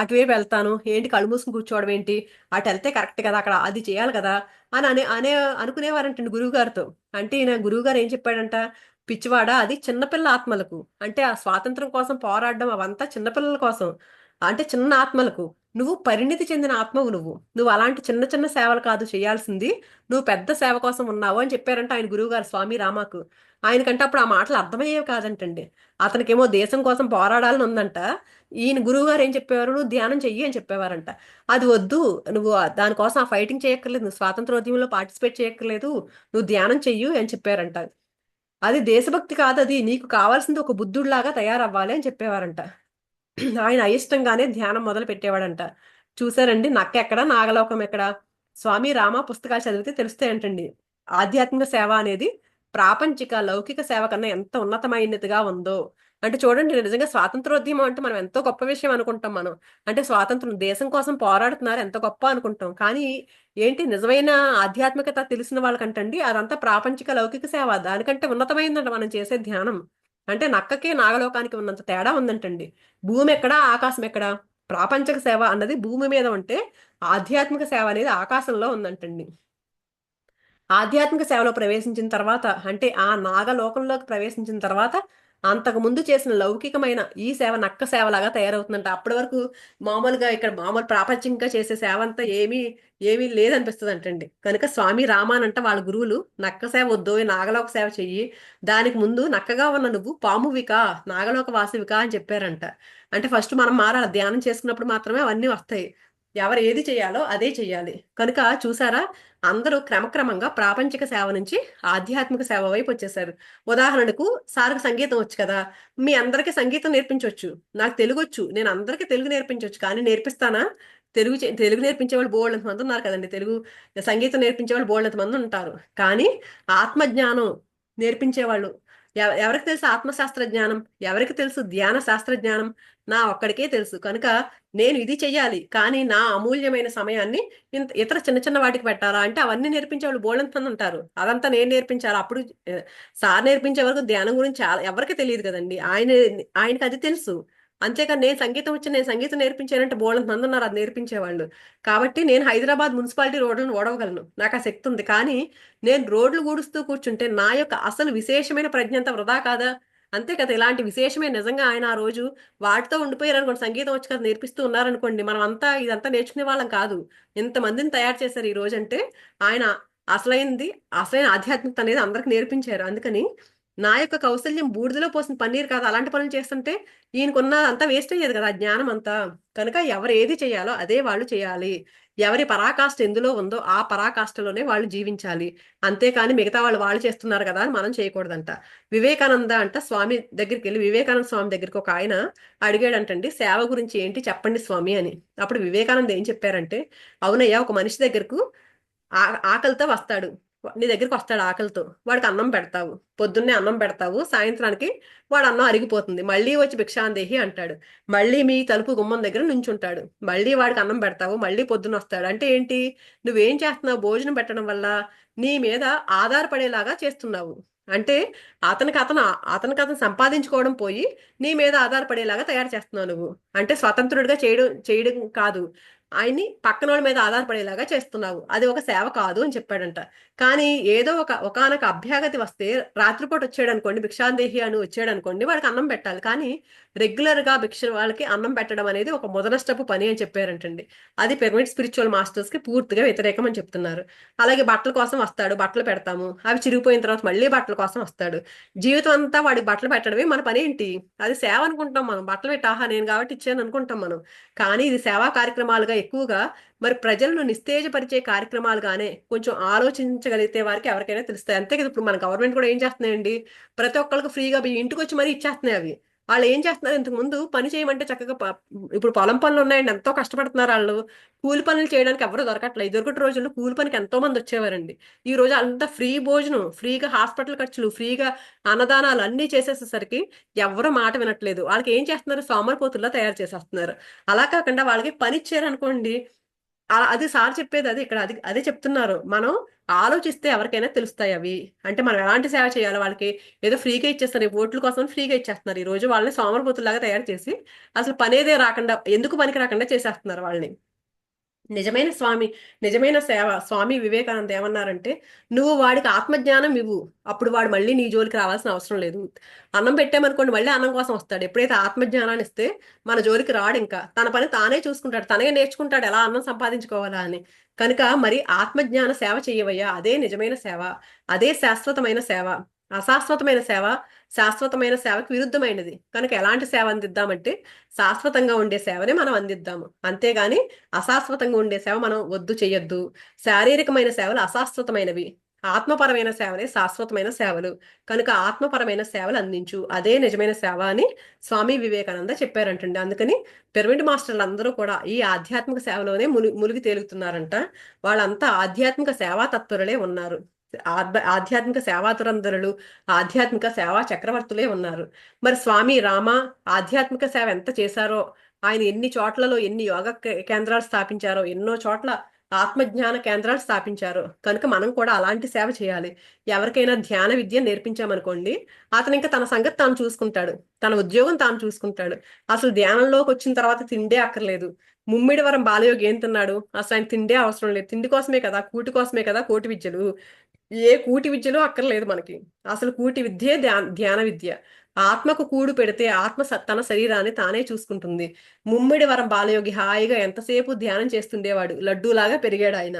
అటువైపు వెళ్తాను ఏంటి, కళ్ళు మూసుకుని కూర్చోవడం ఏంటి, అటు వెళ్తే కరెక్ట్ కదా, అక్కడ అది చేయాలి కదా అని అనుకునేవారంటండి గురువు గారితో. అంటే ఈయన గురువు గారు ఏం చెప్పాడంట, పిచ్చివాడా, అది చిన్నపిల్ల ఆత్మలకు, అంటే ఆ స్వాతంత్రం కోసం పోరాడడం అవంతా చిన్నపిల్లల కోసం, అంటే చిన్న ఆత్మలకు. నువ్వు పరిణితి చెందిన ఆత్మవు, నువ్వు అలాంటి చిన్న చిన్న సేవలు కాదు చేయాల్సింది, నువ్వు పెద్ద సేవ కోసం ఉన్నావు అని చెప్పారంట ఆయన గురువు గారు స్వామి రామాకు. ఆయనకంటే అప్పుడు ఆ మాటలు అర్థమయ్యేవి కాదంటండి. అతనికేమో దేశం కోసం పోరాడాలని ఉందంట. ఈయన గురువు గారు ఏం చెప్పేవారు, నువ్వు ధ్యానం చెయ్యి అని చెప్పేవారంట. అది వద్దు, నువ్వు దానికోసం ఆ ఫైటింగ్ చేయక్కర్లేదు, నువ్వు స్వాతంత్రోద్యమంలో పార్టిసిపేట్ చేయక్కర్లేదు, నువ్వు ధ్యానం చెయ్యు అని చెప్పారంట. అది దేశభక్తి కాదు, అది నీకు కావాల్సింది ఒక బుద్ధుడిలాగా తయారవ్వాలి అని చెప్పేవారంట. ఆయన అయిష్టంగానే ధ్యానం మొదలు పెట్టేవాడంట. చూసారండి, నక్క ఎక్కడ నాగలోకం ఎక్కడ. స్వామి రామ పుస్తకాలు చదివితే తెలుస్తాయంటండి. ఆధ్యాత్మిక సేవ అనేది ప్రాపంచిక లౌకిక సేవ కన్నా ఎంత ఉన్నతమైనదిగా ఉందో. అంటే చూడండి, నిజంగా స్వాతంత్రోద్యమం అంటే మనం ఎంతో గొప్ప విషయం అనుకుంటాం మనం. అంటే స్వాతంత్రం, దేశం కోసం పోరాడుతున్నారు ఎంత గొప్ప అనుకుంటాం, కానీ ఏంటి నిజమైన ఆధ్యాత్మికత తెలిసిన వాళ్ళకంటండి అదంతా ప్రాపంచిక లౌకిక సేవ, దానికంటే ఉన్నతమైందంట మనం చేసే ధ్యానం. అంటే నక్కకి నాగలోకానికి ఉన్నంత తేడా ఉందంటండి. భూమి ఎక్కడా ఆకాశం ఎక్కడా. ప్రాపంచక సేవ అన్నది భూమి మీద ఉంటే ఆధ్యాత్మిక సేవ అనేది ఆకాశంలో ఉందంటండి. ఆధ్యాత్మిక సేవలో ప్రవేశించిన తర్వాత, అంటే ఆ నాగలోకంలోకి ప్రవేశించిన తర్వాత అంతకు ముందు చేసిన లౌకికమైన ఈ సేవ నక్క సేవలాగా తయారవుతుందంట. అప్పటి వరకు మామూలుగా ఇక్కడ మామూలు ప్రాపంచికంగా చేసే సేవ అంతా ఏమీ లేదనిపిస్తుంది అంటండి. కనుక స్వామి రామానంట వాళ్ళ గురువులు నక్క సేవ వద్దు, నాగలోక సేవ చెయ్యి, దానికి ముందు నక్కగా ఉన్న నువ్వు పామువిక, నాగలోక వాసివిక అని చెప్పారంట. అంటే ఫస్ట్ మనం మారాలి, ధ్యానం చేసుకున్నప్పుడు మాత్రమే అవన్నీ వస్తాయి. ఎవరు ఏది చేయాలో అదే చెయ్యాలి. కనుక చూసారా, అందరూ క్రమక్రమంగా ప్రాపంచిక సేవ నుంచి ఆధ్యాత్మిక సేవ వైపు వచ్చేసారు. ఉదాహరణకు సార్కి సంగీతం వచ్చు కదా, మీ అందరికీ సంగీతం నేర్పించవచ్చు. నాకు తెలుగు వచ్చు, నేను అందరికీ తెలుగు నేర్పించవచ్చు, కానీ నేర్పిస్తానా? తెలుగు నేర్పించే వాళ్ళు బోల్డంత మంది ఉన్నారు కదండి, తెలుగు సంగీతం నేర్పించే వాళ్ళు బోల్డంత మంది ఉంటారు. కానీ ఆత్మజ్ఞానం నేర్పించేవాళ్ళు ఎవరికి తెలుసు ఆత్మశాస్త్ర జ్ఞానం, ఎవరికి తెలుసు ధ్యాన శాస్త్ర జ్ఞానం, నా ఒక్కడికే తెలుసు. కనుక నేను ఇది చెయ్యాలి, కానీ నా అమూల్యమైన సమయాన్ని ఇతర చిన్న చిన్న వాటికి పెట్టాలా అంటే అవన్నీ నేర్పించే వాళ్ళు బోల్డంత మంది ఉంటారు. అదంతా నేను నేర్పించాలి. అప్పుడు సార్ నేర్పించే వరకు ధ్యానం గురించి చాలా ఎవరికి తెలియదు కదండి. ఆయనకి అది తెలుసు. అంతేకాని నేను సంగీతం నేర్పించానంటే బోల్డంత మంది ఉన్నారు అది నేర్పించేవాళ్ళు. కాబట్టి నేను హైదరాబాద్ మున్సిపాలిటీ రోడ్లను ఓడవగలను, నాకు ఆ శక్తి ఉంది. కానీ నేను రోడ్లు గూడుస్తూ కూర్చుంటే నా యొక్క అసలు విశేషమైన ప్రజ్ఞ అంతా వృధా కాదా? అంతే కదా, ఇలాంటి విశేషమే నిజంగా ఆయన ఆ రోజు వాటితో ఉండిపోయారు అనుకోండి, సంగీతం వచ్చి కదా నేర్పిస్తూ ఉన్నారనుకోండి, మనం అంతా ఇదంతా నేర్చుకునే వాళ్ళం కాదు. ఇంతమందిని తయారు చేశారు ఈ రోజు అంటే ఆయన అసలైంది, అసలైన ఆధ్యాత్మికత అనేది అందరికి నేర్పించారు. అందుకని నా యొక్క కౌశల్యం బూడిదలో పోసిన పన్నీర్ కాదు, అలాంటి పనులు చేస్తుంటే ఈయనకున్న అంతా వేస్ట్ అయ్యేది కదా, ఆ జ్ఞానం అంతా. కనుక ఎవరు ఏది చేయాలో అదే వాళ్ళు చేయాలి. ఎవరి పరాకాష్ఠ ఎందులో ఉందో ఆ పరాకాష్ఠలోనే వాళ్ళు జీవించాలి. అంతేకాని మిగతా వాళ్ళు వాళ్ళు చేస్తున్నారు కదా అని మనం చేయకూడదంట. వివేకానంద అంట స్వామి దగ్గరికి వెళ్ళి, వివేకానంద స్వామి దగ్గరికి ఒక ఆయన అడిగాడంటండి, సేవ గురించి ఏంటి చెప్పండి స్వామి అని. అప్పుడు వివేకానంద ఏం చెప్పారంటే, అవునయ్యా, ఒక మనిషి దగ్గరకు ఆకలితో వస్తాడు. నీ దగ్గరికి వస్తాడు ఆకలితో, వాడికి అన్నం పెడతావు. పొద్దున్నే అన్నం పెడతావు, సాయంత్రానికి వాడు అన్నం అరిగిపోతుంది, మళ్ళీ వచ్చి భిక్షాందేహి అంటాడు. మళ్ళీ మీ తలుపు గుమ్మం దగ్గర నుంచుంటాడు, మళ్ళీ వాడికి అన్నం పెడతావు, మళ్ళీ పొద్దున్న వస్తాడు. అంటే ఏంటి, నువ్వేం చేస్తున్నావు, భోజనం పెట్టడం వల్ల నీ మీద ఆధారపడేలాగా చేస్తున్నావు. అంటే అతనికి అతను సంపాదించుకోవడం పోయి నీ మీద ఆధారపడేలాగా తయారు చేస్తున్నావు నువ్వు. అంటే స్వతంత్రుడిగా చేయడం చేయడం కాదు, ఆయన్ని పక్కన వాళ్ళ మీద ఆధారపడేలాగా చేస్తున్నావు. అది ఒక సేవ కాదు అని చెప్పాడంట. కానీ ఏదో ఒకానొక అభ్యాగతి వస్తే, రాత్రిపూట వచ్చాడు అనుకోండి, భిక్షాందేహి అని వచ్చాడు అనుకోండి, వాడికి అన్నం పెట్టాలి. కానీ రెగ్యులర్ గా వాళ్ళకి అన్నం పెట్టడం అనేది ఒక మొదనష్టపు పని అని చెప్పారంటండి. అది పిరమిడ్ స్పిరిచువల్ మాస్టర్స్ కి పూర్తిగా వ్యతిరేకం అని చెప్తున్నారు. అలాగే బట్టల కోసం వస్తాడు, బట్టలు పెడతాము, అవి చిరిగిపోయిన తర్వాత మళ్ళీ బట్టల కోసం వస్తాడు. జీవితం అంతా వాడికి బట్టలు పెట్టడమే మన పని ఏంటి? అది సేవ అనుకుంటాం మనం. బట్టలు పెట్టి ఆహా నేను కాబట్టి ఇచ్చాను అనుకుంటాం మనం. కానీ ఇది సేవా కార్యక్రమాలుగా ఎక్కువగా, మరి ప్రజలను నిస్తేజపరిచే కార్యక్రమాలుగానే కొంచెం ఆలోచించగలిగితే వారికి ఎవరికైనా తెలుస్తాయి. అంతే కదా, ఇప్పుడు మన గవర్నమెంట్ కూడా ఏం చేస్తున్నాయండి, ప్రతి ఒక్కరికి ఫ్రీగా ఇంటికి వచ్చి మరీ ఇచ్చేస్తున్నాయి అవి. వాళ్ళు ఏం చేస్తున్నారు, ఇంతకు ముందు పని చేయమంటే చక్కగా ఇప్పుడు పొలం పనులు ఉన్నాయండి, ఎంతో కష్టపడుతున్నారు వాళ్ళు. కూలి పనులు చేయడానికి ఎవరు దొరకట్లేదు. ఇదివరకటి రోజుల్లో కూలి పనికి ఎంతో మంది వచ్చేవారండి. ఈ రోజు అంతా ఫ్రీ భోజనం, ఫ్రీగా హాస్పిటల్ ఖర్చులు, ఫ్రీగా అన్నదానాలు అన్ని చేసేసేసరికి ఎవరు మాట వినట్లేదు. వాళ్ళకి ఏం చేస్తున్నారు, సోమరిపోతుల్లా తయారు చేసేస్తున్నారు. అలా కాకుండా వాళ్ళకి పని ఇచ్చారు అనుకోండి, అది సార్ చెప్పేది, అది ఇక్కడ అది అదే చెప్తున్నారు. మనం ఆలోచిస్తే ఎవరికైనా తెలుస్తాయి అవి. అంటే మనం ఎలాంటి సేవ చేయాలి వాళ్ళకి. ఏదో ఫ్రీగా ఇచ్చేస్తారు, ఈ ఓట్ల కోసం ఫ్రీగా ఇచ్చేస్తున్నారు. ఈ రోజు వాళ్ళని సోమరిపోతుల్లాగా తయారు చేసి అసలు పనేదే రాకుండా, ఎందుకు పనికి రాకుండా చేసేస్తున్నారు వాళ్ళని. నిజమైన స్వామి, నిజమైన సేవ, స్వామి వివేకానంద ఏమన్నారంటే, నువ్వు వాడికి ఆత్మజ్ఞానం ఇవ్వు, అప్పుడు వాడు మళ్ళీ నీ జోలికి రావాల్సిన అవసరం లేదు. అన్నం పెట్టామనుకోండి, మళ్ళీ అన్నం కోసం వస్తాడు. ఎప్పుడైతే ఆత్మజ్ఞానాన్ని ఇస్తే మన జోలికి రాడు, ఇంకా తన పని తానే చూసుకుంటాడు, తనే నేర్చుకుంటాడు ఎలా అన్నం సంపాదించుకోవాలా అని. కనుక మరి ఆత్మజ్ఞాన సేవ చెయ్యవయ్యా, అదే నిజమైన సేవ, అదే శాశ్వతమైన సేవ. అశాశ్వతమైన సేవ శాశ్వతమైన సేవకు విరుద్ధమైనది. కనుక ఎలాంటి సేవ అందిద్దామంటే శాశ్వతంగా ఉండే సేవనే మనం అందిద్దాము. అంతేగాని అశాశ్వతంగా ఉండే సేవ మనం వద్దు, చెయ్యొద్దు. శారీరకమైన సేవలు అశాశ్వతమైనవి, ఆత్మపరమైన సేవలే శాశ్వతమైన సేవలు. కనుక ఆత్మపరమైన సేవలు అందించు, అదే నిజమైన సేవ అని స్వామి వివేకానంద చెప్పారంటండి. అందుకని పిరమిడ్ మాస్టర్లు అందరూ కూడా ఈ ఆధ్యాత్మిక సేవలోనే మునిగి తేలుతున్నారంట. వాళ్ళంతా ఆధ్యాత్మిక సేవా తత్పరులే ఉన్నారు. ఆధ్యాత్మిక సేవాతురందరులు, ఆధ్యాత్మిక సేవా చక్రవర్తులే ఉన్నారు. మరి స్వామి రామ ఆధ్యాత్మిక సేవ ఎంత చేశారో, ఆయన ఎన్ని చోట్లలో ఎన్ని యోగ కేంద్రాలు స్థాపించారో, ఎన్నో చోట్ల ఆత్మజ్ఞాన కేంద్రాలు స్థాపించారు. కనుక మనం కూడా అలాంటి సేవ చేయాలి. ఎవరికైనా ధ్యాన విద్య నేర్పించామనుకోండి, అతను ఇంకా తన సంగతి తాను చూసుకుంటాడు, తన ఉద్యోగం తాను చూసుకుంటాడు. అసలు ధ్యానంలోకి వచ్చిన తర్వాత తిండే అక్కర్లేదు. ముమ్మిడి వరం బాలయోగి ఏం తిన్నాడు, అసలు ఆయన తిండే అవసరం లేదు. తిండి కోసమే కదా, కూటి కోసమే కదా కోటి విద్యలు. ఏ కూటి విద్యలో అక్కర్లేదు మనకి. అసలు కూటి విద్యే ధ్యాన విద్య. ఆత్మకు కూడు పెడితే ఆత్మ తన శరీరాన్ని తానే చూసుకుంటుంది. ముమ్మిడి వరం బాలయోగి హాయిగా ఎంతసేపు ధ్యానం చేస్తుండేవాడు, లడ్డూలాగా పెరిగాడు ఆయన.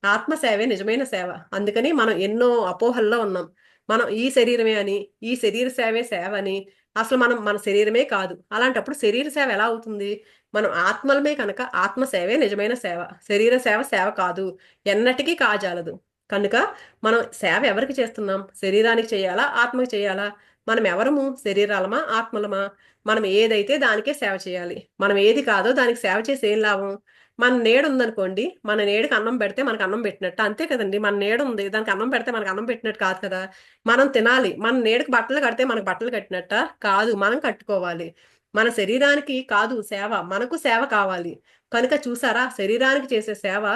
ఆత్మ సేవే నిజమైన సేవ. అందుకని మనం ఎన్నో అపోహల్లో ఉన్నాం. మనం ఈ శరీరమే అని, ఈ శరీర సేవే సేవ అని. అసలు మనం మన శరీరమే కాదు. అలాంటప్పుడు శరీర సేవ ఎలా అవుతుంది? మనం ఆత్మలమే కనుక ఆత్మ సేవే నిజమైన సేవ. శరీర సేవ సేవ కాదు, ఎన్నటికీ కాజాలదు. కనుక మనం సేవ ఎవరికి చేస్తున్నాం? శరీరానికి చేయాలా, ఆత్మకి చేయాలా? మనం ఎవరము? శరీరాలమా, ఆత్మలమా? మనం ఏదైతే దానికే సేవ చేయాలి. మనం ఏది కాదో దానికి సేవ చేసి ఏం లాభం? మన నీడ ఉందనుకోండి, మన నీడకి అన్నం పెడితే మనకు అన్నం పెట్టినట్టు, అంతే కదండి. మన నీడ ఉంది, దానికి అన్నం పెడితే మనకు అన్నం పెట్టినట్టు కాదు కదా. మనం తినాలి, మన నీడకి బట్టలు కడితే మనకు బట్టలు కట్టినట్ట కాదు, మనం కట్టుకోవాలి. మన శరీరానికి కాదు సేవ, మనకు సేవ కావాలి. కనుక చూసారా, శరీరానికి చేసే సేవ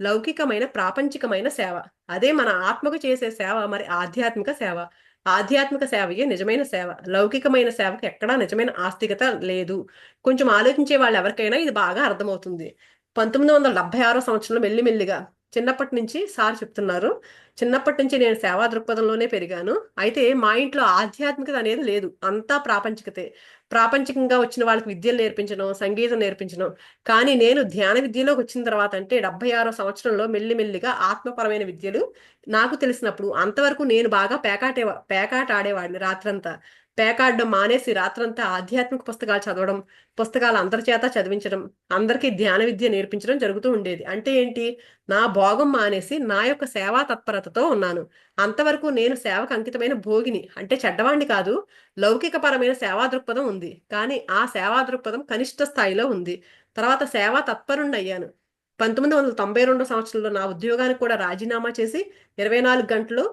లౌకికమైన ప్రాపంచికమైన సేవ. అదే మన ఆత్మకు చేసే సేవ మరి ఆధ్యాత్మిక సేవ. ఆధ్యాత్మిక సేవయే నిజమైన సేవ. లౌకికమైన సేవకు ఎక్కడా నిజమైన ఆస్తికత లేదు. కొంచెం ఆలోచించే వాళ్ళు ఎవరికైనా ఇది బాగా అర్థమవుతుంది. 1976 సంవత్సరంలో మెల్లిమెల్లిగా చిన్నప్పటి నుంచి సార్ చెప్తున్నారు. చిన్నప్పటి నుంచి నేను సేవా దృక్పథంలోనే పెరిగాను. అయితే మా ఇంట్లో ఆధ్యాత్మికత అనేది లేదు. అంతా ప్రాపంచికతే. ప్రాపంచికంగా వచ్చిన వాళ్ళకి విద్యలు నేర్పించడం, సంగీతం నేర్పించడం. కానీ నేను ధ్యాన విద్యలోకి వచ్చిన తర్వాత అంటే 76వ సంవత్సరంలో మెల్లిమెల్లిగా ఆత్మపరమైన విద్యలు నాకు తెలిసినప్పుడు అంతవరకు నేను బాగా పేకాట ఆడేవాడిని రాత్రంతా. పేకాడడం మానేసి రాత్రంతా ఆధ్యాత్మిక పుస్తకాలు చదవడం, పుస్తకాలు అందరి చేత చదివించడం, అందరికీ ధ్యాన విద్య నేర్పించడం జరుగుతూ ఉండేది. అంటే ఏంటి? నా భోగం మానేసి నా యొక్క సేవా తత్పరతతో ఉన్నాను. అంతవరకు నేను సేవకు అంకితమైన భోగిని, అంటే చెడ్డవాణ్ణి కాదు. లౌకికపరమైన సేవా దృక్పథం ఉంది, కానీ ఆ సేవా దృక్పథం కనిష్ట స్థాయిలో ఉంది. తర్వాత సేవా తత్పరుణ్ణి అయ్యాను. 1992 సంవత్సరంలో నా ఉద్యోగానికి కూడా రాజీనామా చేసి 24 గంటలు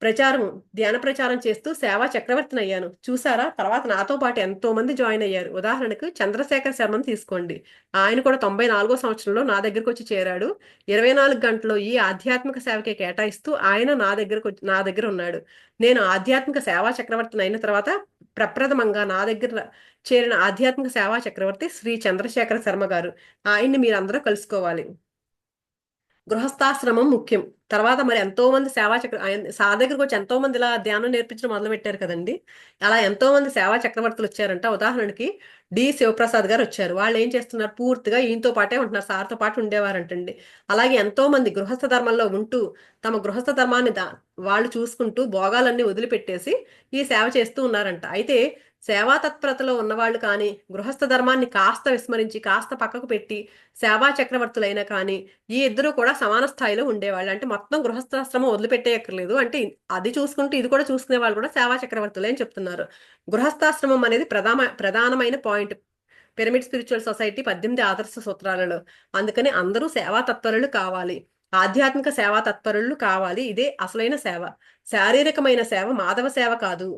ప్రచారం, ధ్యాన ప్రచారం చేస్తూ సేవా చక్రవర్తిని అయ్యాను. చూసారా? తర్వాత నాతో పాటు ఎంతో మంది జాయిన్ అయ్యారు. ఉదాహరణకు చంద్రశేఖర్ శర్మను తీసుకోండి. ఆయన కూడా 94వ సంవత్సరంలో నా దగ్గరకు వచ్చి చేరాడు. 24 గంటలు ఈ ఆధ్యాత్మిక సేవకే కేటాయిస్తూ ఆయన నా దగ్గర ఉన్నాడు. నేను ఆధ్యాత్మిక సేవా చక్రవర్తిని అయిన తర్వాత ప్రప్రథమంగా నా దగ్గర చేరిన ఆధ్యాత్మిక సేవా చక్రవర్తి శ్రీ చంద్రశేఖర శర్మ గారు. ఆయన్ని మీరందరూ కలుసుకోవాలి. గృహస్థాశ్రమం ముఖ్యం. తర్వాత మరి ఎంతో మంది సేవా చక్ర సార్ దగ్గరకు వచ్చి ఎంతో మంది ఇలా ధ్యానం నేర్పించడం మొదలు పెట్టారు కదండి. అలా ఎంతో మంది సేవా చక్రవర్తులు వచ్చారంట. ఉదాహరణకి డి శివప్రసాద్ గారు వచ్చారు. వాళ్ళు ఏం చేస్తున్నారు? పూర్తిగా ఈయనతో పాటే ఉంటున్నారు, సార్తో పాటు ఉండేవారంటండి. అలాగే ఎంతో మంది గృహస్థ ధర్మంలో ఉంటూ తమ గృహస్థ ధర్మాన్ని వాళ్ళు చూసుకుంటూ భోగాలన్నీ వదిలిపెట్టేసి ఈ సేవ చేస్తూ ఉన్నారంట. అయితే సేవా తత్పరతలో ఉన్నవాళ్ళు కానీ గృహస్థ ధర్మాన్ని కాస్త విస్మరించి కాస్త పక్కకు పెట్టి సేవా చక్రవర్తులైనా కానీ ఈ ఇద్దరు కూడా సమాన స్థాయిలో ఉండేవాళ్ళు. అంటే మొత్తం గృహస్థాశ్రమం వదిలిపెట్టేయక్కర్లేదు. అంటే అది చూసుకుంటూ ఇది కూడా చూసుకునే వాళ్ళు కూడా సేవా చక్రవర్తులే అని చెప్తున్నారు. గృహస్థాశ్రమం అనేది ప్రధానమైన పాయింట్ పిరమిడ్ స్పిరిచువల్ సొసైటీ 18 ఆదర్శ సూత్రాలలో. అందుకని అందరూ సేవా తత్పరులు కావాలి. ఆధ్యాత్మిక సేవా తత్పరులు కావాలి. ఇదే అసలైన సేవ. శారీరకమైన సేవ మాధవ సేవ కాదు.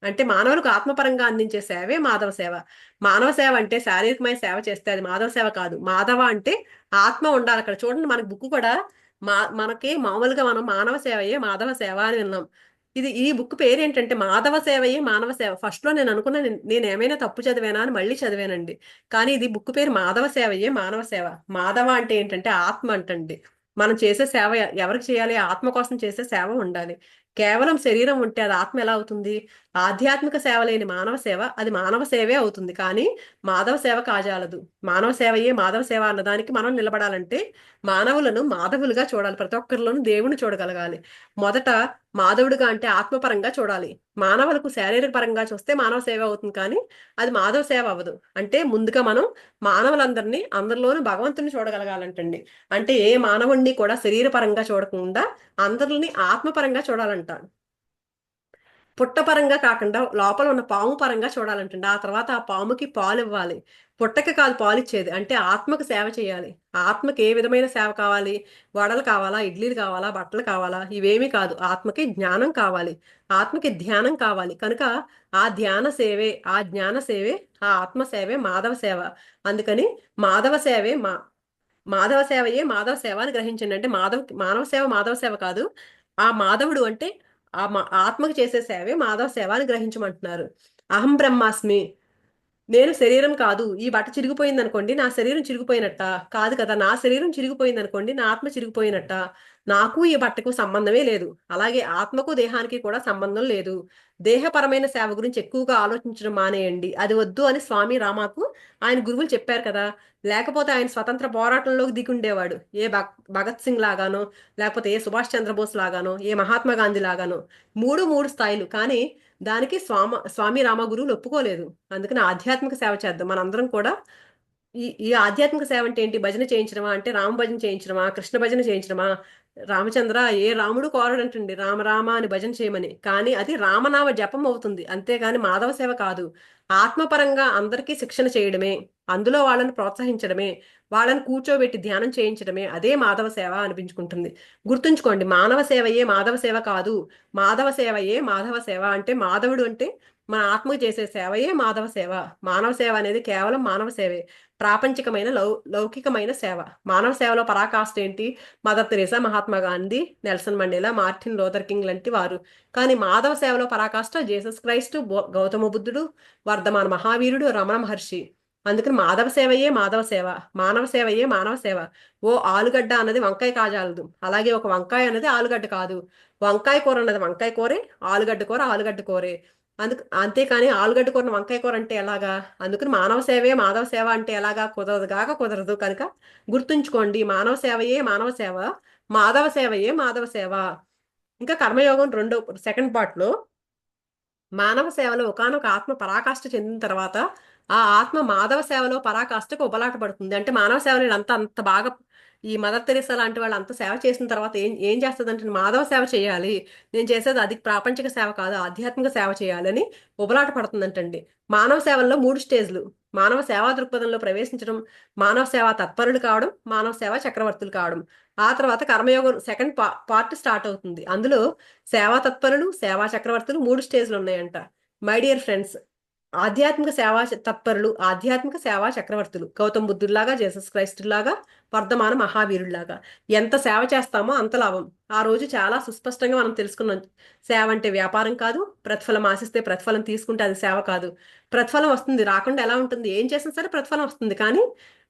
అంటే మానవులకు ఆత్మపరంగా అందించే సేవే మాధవ సేవ. మానవ సేవ అంటే శారీరకమైన సేవ చేస్తే అది మాధవ సేవ కాదు. మాధవ అంటే ఆత్మ ఉండాలి అక్కడ. చూడండి, మనకి బుక్ కూడా మనకి మామూలుగా మనం మానవ సేవయే మాధవ సేవ అని విన్నాం. ఈ బుక్ పేరు ఏంటంటే మాధవ సేవయే మానవ సేవ. ఫస్ట్ లో నేను అనుకున్నా నేను ఏమైనా తప్పు చదివానా అని మళ్ళీ చదివానండి. కానీ ఇది బుక్ పేరు మాధవ సేవయే మానవ సేవ. మాధవ అంటే ఏంటంటే ఆత్మ అంటండి. మనం చేసే సేవ ఎవరికి చేయాలి? ఆత్మ కోసం చేసే సేవ ఉండాలి. కేవలం శరీరం ఉంటే అది ఆత్మ ఎలా అవుతుంది? ఆధ్యాత్మిక సేవ లేని మానవ సేవ అది మానవ సేవే అవుతుంది, కానీ మాధవ సేవ కాజాలదు. మానవ సేవయే మాధవ సేవ అన్నదానికి మనం నిలబడాలంటే మానవులను మాధవులుగా చూడాలి. ప్రతి ఒక్కరిలోనూ దేవుని చూడగలగాలి. మొదట మాధవుడిగా అంటే ఆత్మపరంగా చూడాలి. మానవులకు శారీరక పరంగా చూస్తే మానవ సేవ అవుతుంది, కానీ అది మాధవ సేవ అవ్వదు. అంటే ముందుగా మనం మానవులందరినీ అందరిలోనూ భగవంతుని చూడగలగాలంటండి. అంటే ఏ మానవుణ్ణి కూడా శరీరపరంగా చూడకుండా అందరిని ఆత్మపరంగా చూడాలంటాడు. పుట్టపరంగా కాకుండా లోపల ఉన్న పాము పరంగా చూడాలంటండి. ఆ తర్వాత ఆ పాముకి పాలు ఇవ్వాలి. పుట్టకి కాదు పాలు ఇచ్చేది. అంటే ఆత్మకు సేవ చేయాలి. ఆత్మకి ఏ విధమైన సేవ కావాలి? వడలు కావాలా? ఇడ్లీలు కావాలా? బట్టలు కావాలా? ఇవేమీ కాదు. ఆత్మకి జ్ఞానం కావాలి. ఆత్మకి ధ్యానం కావాలి. కనుక ఆ ధ్యాన సేవే, ఆ జ్ఞాన సేవే, ఆ ఆత్మ సేవే మాధవ సేవ. అందుకని మాధవ సేవే మాధవ సేవయే మాధవ సేవ అని గ్రహించండి. అంటే మానవ సేవ మాధవ సేవ కాదు. ఆ మాధవుడు అంటే ఆత్మకు చేసే సేవే మాధవ సేవ అని గ్రహించమంటున్నారు. అహం బ్రహ్మాస్మి, నేను శరీరం కాదు. ఈ బట్ట చిరిగిపోయింది అనుకోండి, నా శరీరం చిరిగిపోయినట్ట కాదు కదా. నా శరీరం చిరిగిపోయింది అనుకోండి, నా ఆత్మ చిరిగిపోయినట్ట. నాకు ఈ బట్టకు సంబంధమే లేదు. అలాగే ఆత్మకు దేహానికి కూడా సంబంధం లేదు. దేహపరమైన సేవ గురించి ఎక్కువగా ఆలోచించడం మానేయండి. అది వద్దు అని స్వామి రామాకు ఆయన గురువులు చెప్పారు కదా. లేకపోతే ఆయన స్వతంత్ర పోరాటంలోకి దిగుండేవాడు. ఏ భగత్ సింగ్ లాగానో, లేకపోతే ఏ సుభాష్ చంద్రబోస్ లాగానో, ఏ మహాత్మా గాంధీ లాగానో. మూడు మూడు స్థాయిలు. కానీ దానికి స్వామి రామ గురువులు ఒప్పుకోలేదు. అందుకని ఆధ్యాత్మిక సేవ చేద్దాం మనందరం కూడా. ఈ ఆధ్యాత్మిక సేవ అంటే ఏంటి? భజన చేయించడమా? అంటే రామ భజన చేయించడమా? కృష్ణ భజన చేయించడమా? రామచంద్ర ఏ రాముడు కోరడంటండి రామ రామ అని భజన చేయమని. కానీ అది రామనామ జపం అవుతుంది, అంతేగాని మాధవ సేవ కాదు. ఆత్మపరంగా అందరికీ శిక్షణ చేయడమే, అందులో వాళ్ళని ప్రోత్సహించడమే, వాళ్ళని కూర్చోబెట్టి ధ్యానం చేయించడమే, అదే మాధవ సేవ అనిపించుకుంటుంది. గుర్తుంచుకోండి, మానవ సేవయే మాధవ సేవ కాదు. మాధవ సేవయే మాధవ సేవ. అంటే మాధవుడు అంటే మన ఆత్మకు చేసే సేవయే మాధవ సేవ. మానవ సేవ అనేది కేవలం మానవ సేవే. ప్రాపంచికమైన లౌకికమైన సేవ. మానవ సేవలో పరాకాష్ఠ ఏంటి? Mother Teresa, Mahatma Gandhi, Nelson Mandela, Martin Luther king లాంటి వారు. కానీ మాధవ సేవలో పరాకాష్ఠ జీసస్ క్రైస్ట్, గౌతమ బుద్ధుడు, వర్ధమాన మహావీరుడు, రమణ మహర్షి. అందుకని మాధవ సేవయే మాధవ సేవ, మానవ సేవయే మానవ సేవ. ఓ ఆలుగడ్డ అన్నది వంకాయ కాజాలదు, అలాగే ఒక వంకాయ అన్నది ఆలుగడ్డ కాదు. వంకాయ కూర అన్నది వంకాయ కూరే, ఆలుగడ్డ కూర ఆలుగడ్డ కూరే. అంతేకాని ఆలుగడ్డ కూరను వంకాయ కూర అంటే ఎలాగా? అందుకని మానవ సేవే మాధవ సేవ అంటే ఎలాగా? కుదరదు కాక కుదరదు కనుక గుర్తుంచుకోండి, మానవ సేవయే మానవ సేవ, మాధవ సేవయే మాధవ సేవ. ఇంకా కర్మయోగం రెండో సెకండ్ పార్ట్ లో మానవ సేవలో ఒకానొక ఆత్మ పరాకాష్ఠ చెందిన తర్వాత ఆ ఆత్మ మాధవ సేవలో పరాకాష్ఠకు ఉబలాట పడుతుంది. అంటే మానవ సేవలు వీళ్ళంతా అంత బాగా, ఈ మదర్ తెరీసా లాంటి వాళ్ళు అంత సేవ చేసిన తర్వాత ఏం ఏం చేస్తుందంటే మాధవ సేవ చేయాలి, నేను చేసేది అది ప్రాపంచిక సేవ కాదు ఆధ్యాత్మిక సేవ చేయాలని ఉబలాట పడుతుందంటండి. మానవ సేవల్లో 3 స్టేజ్లు: మానవ సేవా దృక్పథంలో ప్రవేశించడం, మానవ సేవా తత్పరులు కావడం, మానవ సేవా చక్రవర్తులు కావడం. ఆ తర్వాత కర్మయోగం సెకండ్ పార్ట్ స్టార్ట్ అవుతుంది. అందులో సేవా తత్పరులు, సేవా చక్రవర్తులు 3 స్టేజ్లు ఉన్నాయంట. మై డియర్ ఫ్రెండ్స్, ఆధ్యాత్మిక సేవా తత్పరులు, ఆధ్యాత్మిక సేవా చక్రవర్తులు గౌతమ్ బుద్ధుల్లాగా, జీసస్ క్రైస్టులాగా, వర్ధమాన మహావీరుల్లాగా ఎంత సేవ చేస్తామో అంత లాభం. ఆ రోజు చాలా సుస్పష్టంగా మనం తెలుసుకున్నాం. సేవ అంటే వ్యాపారం కాదు, ప్రతిఫలం ఆశిస్తే ప్రతిఫలం తీసుకుంటే అది సేవ కాదు. ప్రతిఫలం వస్తుంది, రాకుండా ఎలా ఉంటుంది? ఏం చేసినా సరే ప్రతిఫలం వస్తుంది, కానీ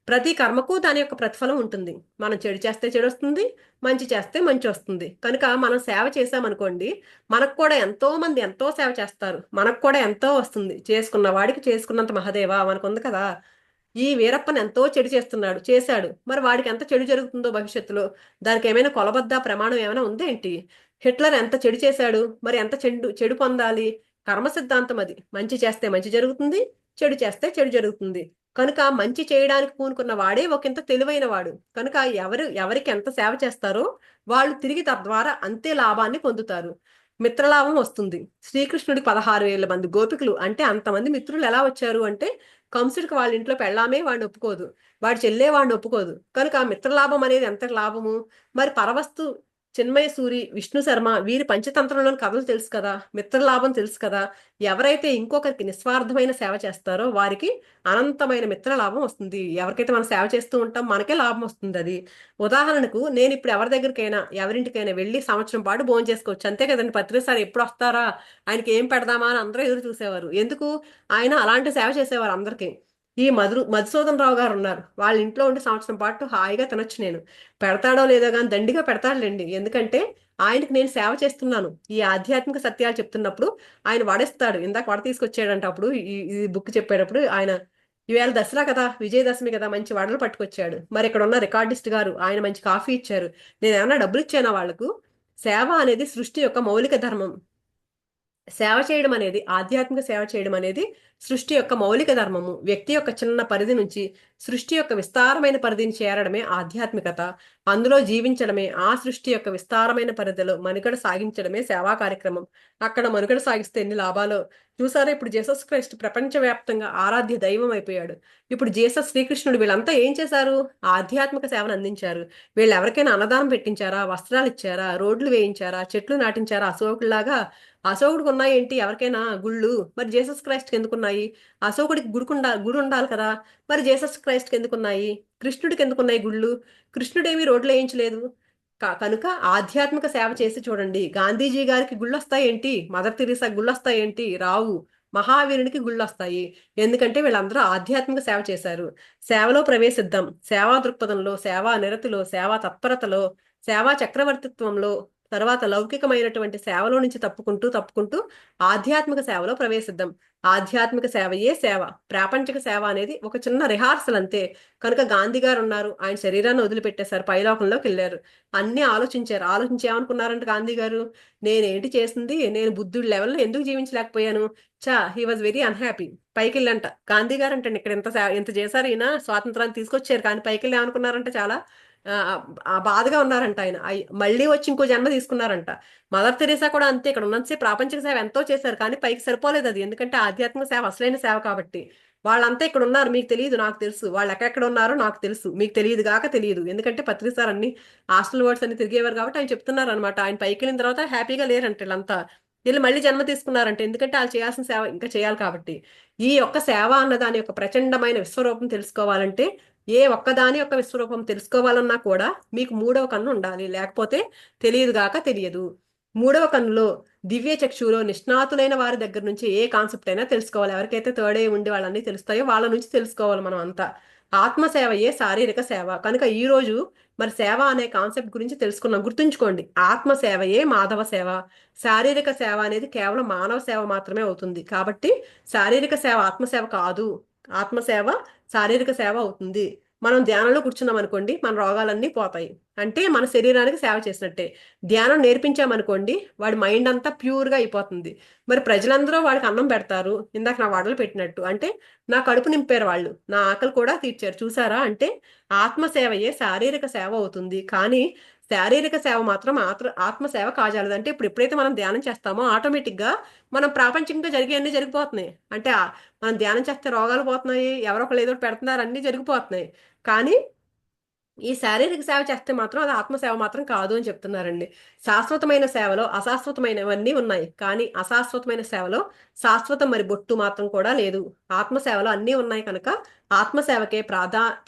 ప్రతి కర్మకు దాని యొక్క ప్రతిఫలం ఉంటుంది. మనం చెడు చేస్తే చెడు వస్తుంది, మంచి చేస్తే మంచి వస్తుంది. కనుక మనం సేవ చేసామనుకోండి, మనకు కూడా ఎంతో మంది ఎంతో సేవ చేస్తారు, మనకు కూడా ఎంతో వస్తుంది. చేసుకున్న వాడికి చేసుకున్నంత మహదేవా మనకు ఉంది కదా. ఈ వీరప్పన్ ఎంతో చెడు చేశాడు, మరి వాడికి ఎంత చెడు జరుగుతుందో భవిష్యత్తులో, దానికి ఏమైనా కొలబద్ద ప్రమాణం ఏమైనా ఉందేంటి? హిట్లర్ ఎంత చెడు చేశాడు, మరి ఎంత చెడు చెడు పొందాలి? కర్మ సిద్ధాంతం అది. మంచి చేస్తే మంచి జరుగుతుంది, చెడు చేస్తే చెడు జరుగుతుంది. కనుక మంచి చేయడానికి పూనుకున్న వాడే ఒకంత తెలివైన వాడు. కనుక ఎవరికి ఎంత సేవ చేస్తారో వాళ్ళు తిరిగి తద్వారా అంతే లాభాన్ని పొందుతారు. మిత్రలాభం వస్తుంది. శ్రీకృష్ణుడికి 16,000 మంది గోపికలు అంటే అంతమంది మిత్రులు ఎలా వచ్చారు అంటే, కంసుడికి వాళ్ళ ఇంట్లో పెళ్ళామే వాడిని ఒప్పుకోదు, వాడి చెల్లే వాడిని ఒప్పుకోదు. కనుక ఆ మిత్రలాభం అనేది ఎంత లాభము. మరి పరవస్తు చిన్మయ సూరి, విష్ణు శర్మ వీరి పంచతంత్రంలోని కథలు తెలుసు కదా, మిత్రలాభం తెలుసు కదా. ఎవరైతే ఇంకొకరికి నిస్వార్థమైన సేవ చేస్తారో వారికి అనంతమైన మిత్రలాభం వస్తుంది. ఎవరికైతే మనం సేవ చేస్తూ ఉంటాం మనకే లాభం వస్తుంది అది. ఉదాహరణకు నేను ఇప్పుడు ఎవరి దగ్గరికైనా ఎవరింటికైనా వెళ్ళి సంవత్సరం పాటు భోజనం చేసుకోవచ్చు, అంతే కదండి. పత్రిసారి ఎప్పుడు వస్తారా, ఆయనకి ఏం పెడదామా అని అందరూ ఎదురు చూసేవారు. ఎందుకు? ఆయన అలాంటి సేవ చేసేవారు అందరికీ. ఈ మధుసూదన్ రావు గారు ఉన్నారు, వాళ్ళ ఇంట్లో ఉండి సంవత్సరం పాటు హాయిగా తినొచ్చు నేను. పెడతాడో లేదో కానీ దండిగా పెడతాడులేండి, ఎందుకంటే ఆయనకి నేను సేవ చేస్తున్నాను. ఈ ఆధ్యాత్మిక సత్యాలు చెప్తున్నప్పుడు ఆయన వడేస్తాడు. ఇందాక వడ తీసుకొచ్చాడంట, అప్పుడు ఈ బుక్ చెప్పేటప్పుడు ఆయన ఈవేళ దసరా కదా, విజయదశమి కదా, మంచి వడలు పట్టుకొచ్చాడు. మరి ఇక్కడ ఉన్న రికార్డిస్ట్ గారు ఆయన మంచి కాఫీ ఇచ్చారు. నేను ఏమన్నా డబ్బులు ఇచ్చానా వాళ్లకు? సేవ అనేది సృష్టి యొక్క మౌలిక ధర్మం. సేవ చేయడం అనేది, ఆధ్యాత్మిక సేవ చేయడం అనేది సృష్టి యొక్క మౌలిక ధర్మము. వ్యక్తి యొక్క చిన్న పరిధి నుంచి సృష్టి యొక్క విస్తారమైన పరిధిని చేరడమే ఆధ్యాత్మికత. అందులో జీవించడమే, ఆ సృష్టి యొక్క విస్తారమైన పరిధిలో మనుగడ సాగించడమే సేవా కార్యక్రమం. అక్కడ మనుగడ సాగిస్తే ఎన్ని లాభాలో చూసారా. ఇప్పుడు జీసస్ క్రైస్ట్ ప్రపంచవ్యాప్తంగా ఆరాధ్య దైవం అయిపోయాడు. ఇప్పుడు జీసస్, శ్రీకృష్ణుడు వీళ్ళంతా ఏం చేశారు? ఆధ్యాత్మిక సేవను అందించారు. వీళ్ళు ఎవరికైనా అన్నదానం పెట్టించారా? వస్త్రాలు ఇచ్చారా? రోడ్లు వేయించారా? చెట్లు నాటించారా? అశోకులాగా. అశోకుడికి ఉన్నాయేంటి ఎవరికైనా గుళ్ళు? మరి జీసస్ క్రైస్ట్కి ఎందుకున్నాయి? అశోకుడికి గుడి ఉండాలి కదా, మరి జీసస్ క్రైస్ట్కి ఎందుకున్నాయి? కృష్ణుడికి ఎందుకున్నాయి గుళ్ళు? కృష్ణుడేమీ రోడ్లు వేయించలేదు. కనుక ఆధ్యాత్మిక సేవ చేసి చూడండి. గాంధీజీ గారికి గుళ్ళు వస్తాయేంటి? మదర్ తెరీసా గుళ్ళు వస్తాయేంటి? రావు. మహావీరునికి గుళ్ళు వస్తాయి. ఎందుకంటే వీళ్ళందరూ ఆధ్యాత్మిక సేవ చేశారు. సేవలో ప్రవేశిద్దాం. సేవా దృక్పథంలో, సేవా నిరతిలో, సేవా తత్పరతలో, సేవా చక్రవర్తిత్వంలో, తర్వాత లౌకికమైనటువంటి సేవలో నుంచి తప్పుకుంటూ తప్పుకుంటూ ఆధ్యాత్మిక సేవలో ప్రవేశిద్దాం. ఆధ్యాత్మిక సేవయే సేవ. ప్రాపంచిక సేవ అనేది ఒక చిన్న రిహార్సల్ అంతే. కనుక గాంధీ గారు ఉన్నారు, ఆయన శరీరాన్ని వదిలిపెట్టేశారు, పైలోకంలోకి వెళ్ళారు. అన్ని ఆలోచించారు. ఆలోచించి ఏమనుకున్నారంటే గాంధీ గారు, నేనేంటి చేసింది, నేను బుద్ధుడి లెవెల్లో ఎందుకు జీవించలేకపోయాను? He was very unhappy. పైకి వెళ్ళంట గాంధీ గారు అంటే, ఇక్కడ ఎంత చేశారు ఈయన, స్వాతంత్రాన్ని తీసుకొచ్చారు, కానీ పైకి వెళ్ళి ఏమనుకున్నారంటే చాలా ఆ ఆ బాధగా ఉన్నారంట ఆయన. మళ్ళీ వచ్చి ఇంకో జన్మ తీసుకున్నారంట. మదర్ తెరీసా కూడా అంతే. ఇక్కడ ఉన్నంతసేపు ప్రాపంచిక సేవ ఎంతో చేశారు, కానీ పైకి సరిపోలేదు అది. ఎందుకంటే ఆధ్యాత్మిక సేవ అసలైన సేవ కాబట్టి. వాళ్ళంతా ఇక్కడ ఉన్నారు, మీకు తెలియదు, నాకు తెలుసు. వాళ్ళు ఎక్కడెక్కడ ఉన్నారో నాకు తెలుసు, మీకు తెలియదు గాక తెలియదు. ఎందుకంటే పత్రిసార్ అన్ని హాస్టల్ వర్డ్స్ అన్ని తిరిగేవారు కాబట్టి ఆయన చెప్తున్నారు అనమాట. ఆయన పైకి వెళ్ళిన తర్వాత హ్యాపీగా లేరంటే వీళ్ళంతా. వీళ్ళు మళ్ళీ జన్మ తీసుకున్నారంటే, ఎందుకంటే వాళ్ళు చేయాల్సిన సేవ ఇంకా చేయాలి కాబట్టి. ఈ యొక్క సేవ అన్న దాని యొక్క ప్రచండమైన విశ్వరూపం తెలుసుకోవాలంటే, ఏ ఒక్కదాని యొక్క విశ్వరూపం తెలుసుకోవాలన్నా కూడా మీకు మూడవ కన్ను ఉండాలి, లేకపోతే తెలియదు గాక తెలియదు. మూడవ కన్నులో దివ్య చక్షులో నిష్ణాతులైన వారి దగ్గర నుంచి ఏ కాన్సెప్ట్ అయినా తెలుసుకోవాలి. ఎవరికైతే థర్డ్ ఐ ఉండి వాళ్ళన్నీ తెలుస్తాయో వాళ్ళ నుంచి తెలుసుకోవాలి మనం అంతా. ఆత్మసేవయే శారీరక సేవ. కనుక ఈ రోజు మరి సేవ అనే కాన్సెప్ట్ గురించి తెలుసుకున్నాం. గుర్తుంచుకోండి, ఆత్మసేవయే మాధవ సేవ. శారీరక సేవ అనేది కేవలం మానవ సేవ మాత్రమే అవుతుంది. కాబట్టి శారీరక సేవ ఆత్మసేవ కాదు, ఆత్మసేవ శారీరక సేవ అవుతుంది. మనం ధ్యానంలో కూర్చున్నాం అనుకోండి, మన రోగాలన్నీ పోతాయి. అంటే మన శరీరానికి సేవ చేసినట్టే. ధ్యానం నేర్పించామనుకోండి, వాడి మైండ్ అంతా ప్యూర్గా అయిపోతుంది. మరి ప్రజలందరూ వాడికి అన్నం పెడతారు, ఇందాక నా వడలు పెట్టినట్టు. అంటే నా కడుపు నింపారు వాళ్ళు, నా ఆకలి కూడా తీర్చారు. చూసారా? అంటే ఆత్మసేవయే శారీరక సేవ అవుతుంది. కానీ శారీరక సేవ మాత్రం ఆత్మసేవ కాజాలదు. అంటే ఇప్పుడు ఎప్పుడైతే మనం ధ్యానం చేస్తామో ఆటోమేటిక్గా మనం ప్రాపంచికంగా జరిగేవన్నీ జరిగిపోతున్నాయి. అంటే మనం ధ్యానం చేస్తే రోగాలు పోతున్నాయి, ఎవరో ఒకళ్ళు ఏదో ఒకటి పెడుతున్నారు, అన్నీ జరిగిపోతున్నాయి. కానీ ఈ శారీరక సేవ చేస్తే మాత్రం అది ఆత్మసేవ మాత్రం కాదు అని చెప్తున్నారండి. శాశ్వతమైన సేవలో అశాశ్వతమైనవన్నీ ఉన్నాయి, కానీ అశాశ్వతమైన సేవలో శాశ్వతం మరి బొట్టు మాత్రం కూడా లేదు. ఆత్మసేవలో అన్నీ ఉన్నాయి కనుక ఆత్మసేవకే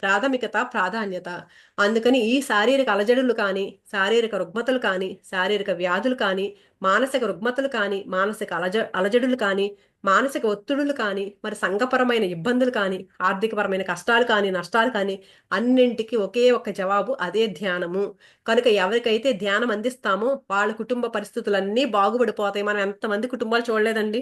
ప్రాథమికత, ప్రాధాన్యత. అందుకని ఈ శారీరక అలజడులు కానీ, శారీరక రుగ్మతలు కానీ, శారీరక వ్యాధులు కానీ, మానసిక రుగ్మతలు కానీ, మానసిక అలజడులు కానీ, మానసిక ఒత్తిడులు కానీ, మరి సంఘపరమైన ఇబ్బందులు కానీ, ఆర్థికపరమైన కష్టాలు కానీ, నష్టాలు కానీ, అన్నింటికి ఒకే ఒక్క జవాబు, అదే ధ్యానము. కనుక ఎవరికైతే ధ్యానం అందిస్తామో వాళ్ళ కుటుంబ పరిస్థితులన్నీ బాగుపడిపోతాయి. మనం ఎంతమంది కుటుంబాలు చూడలేదండి.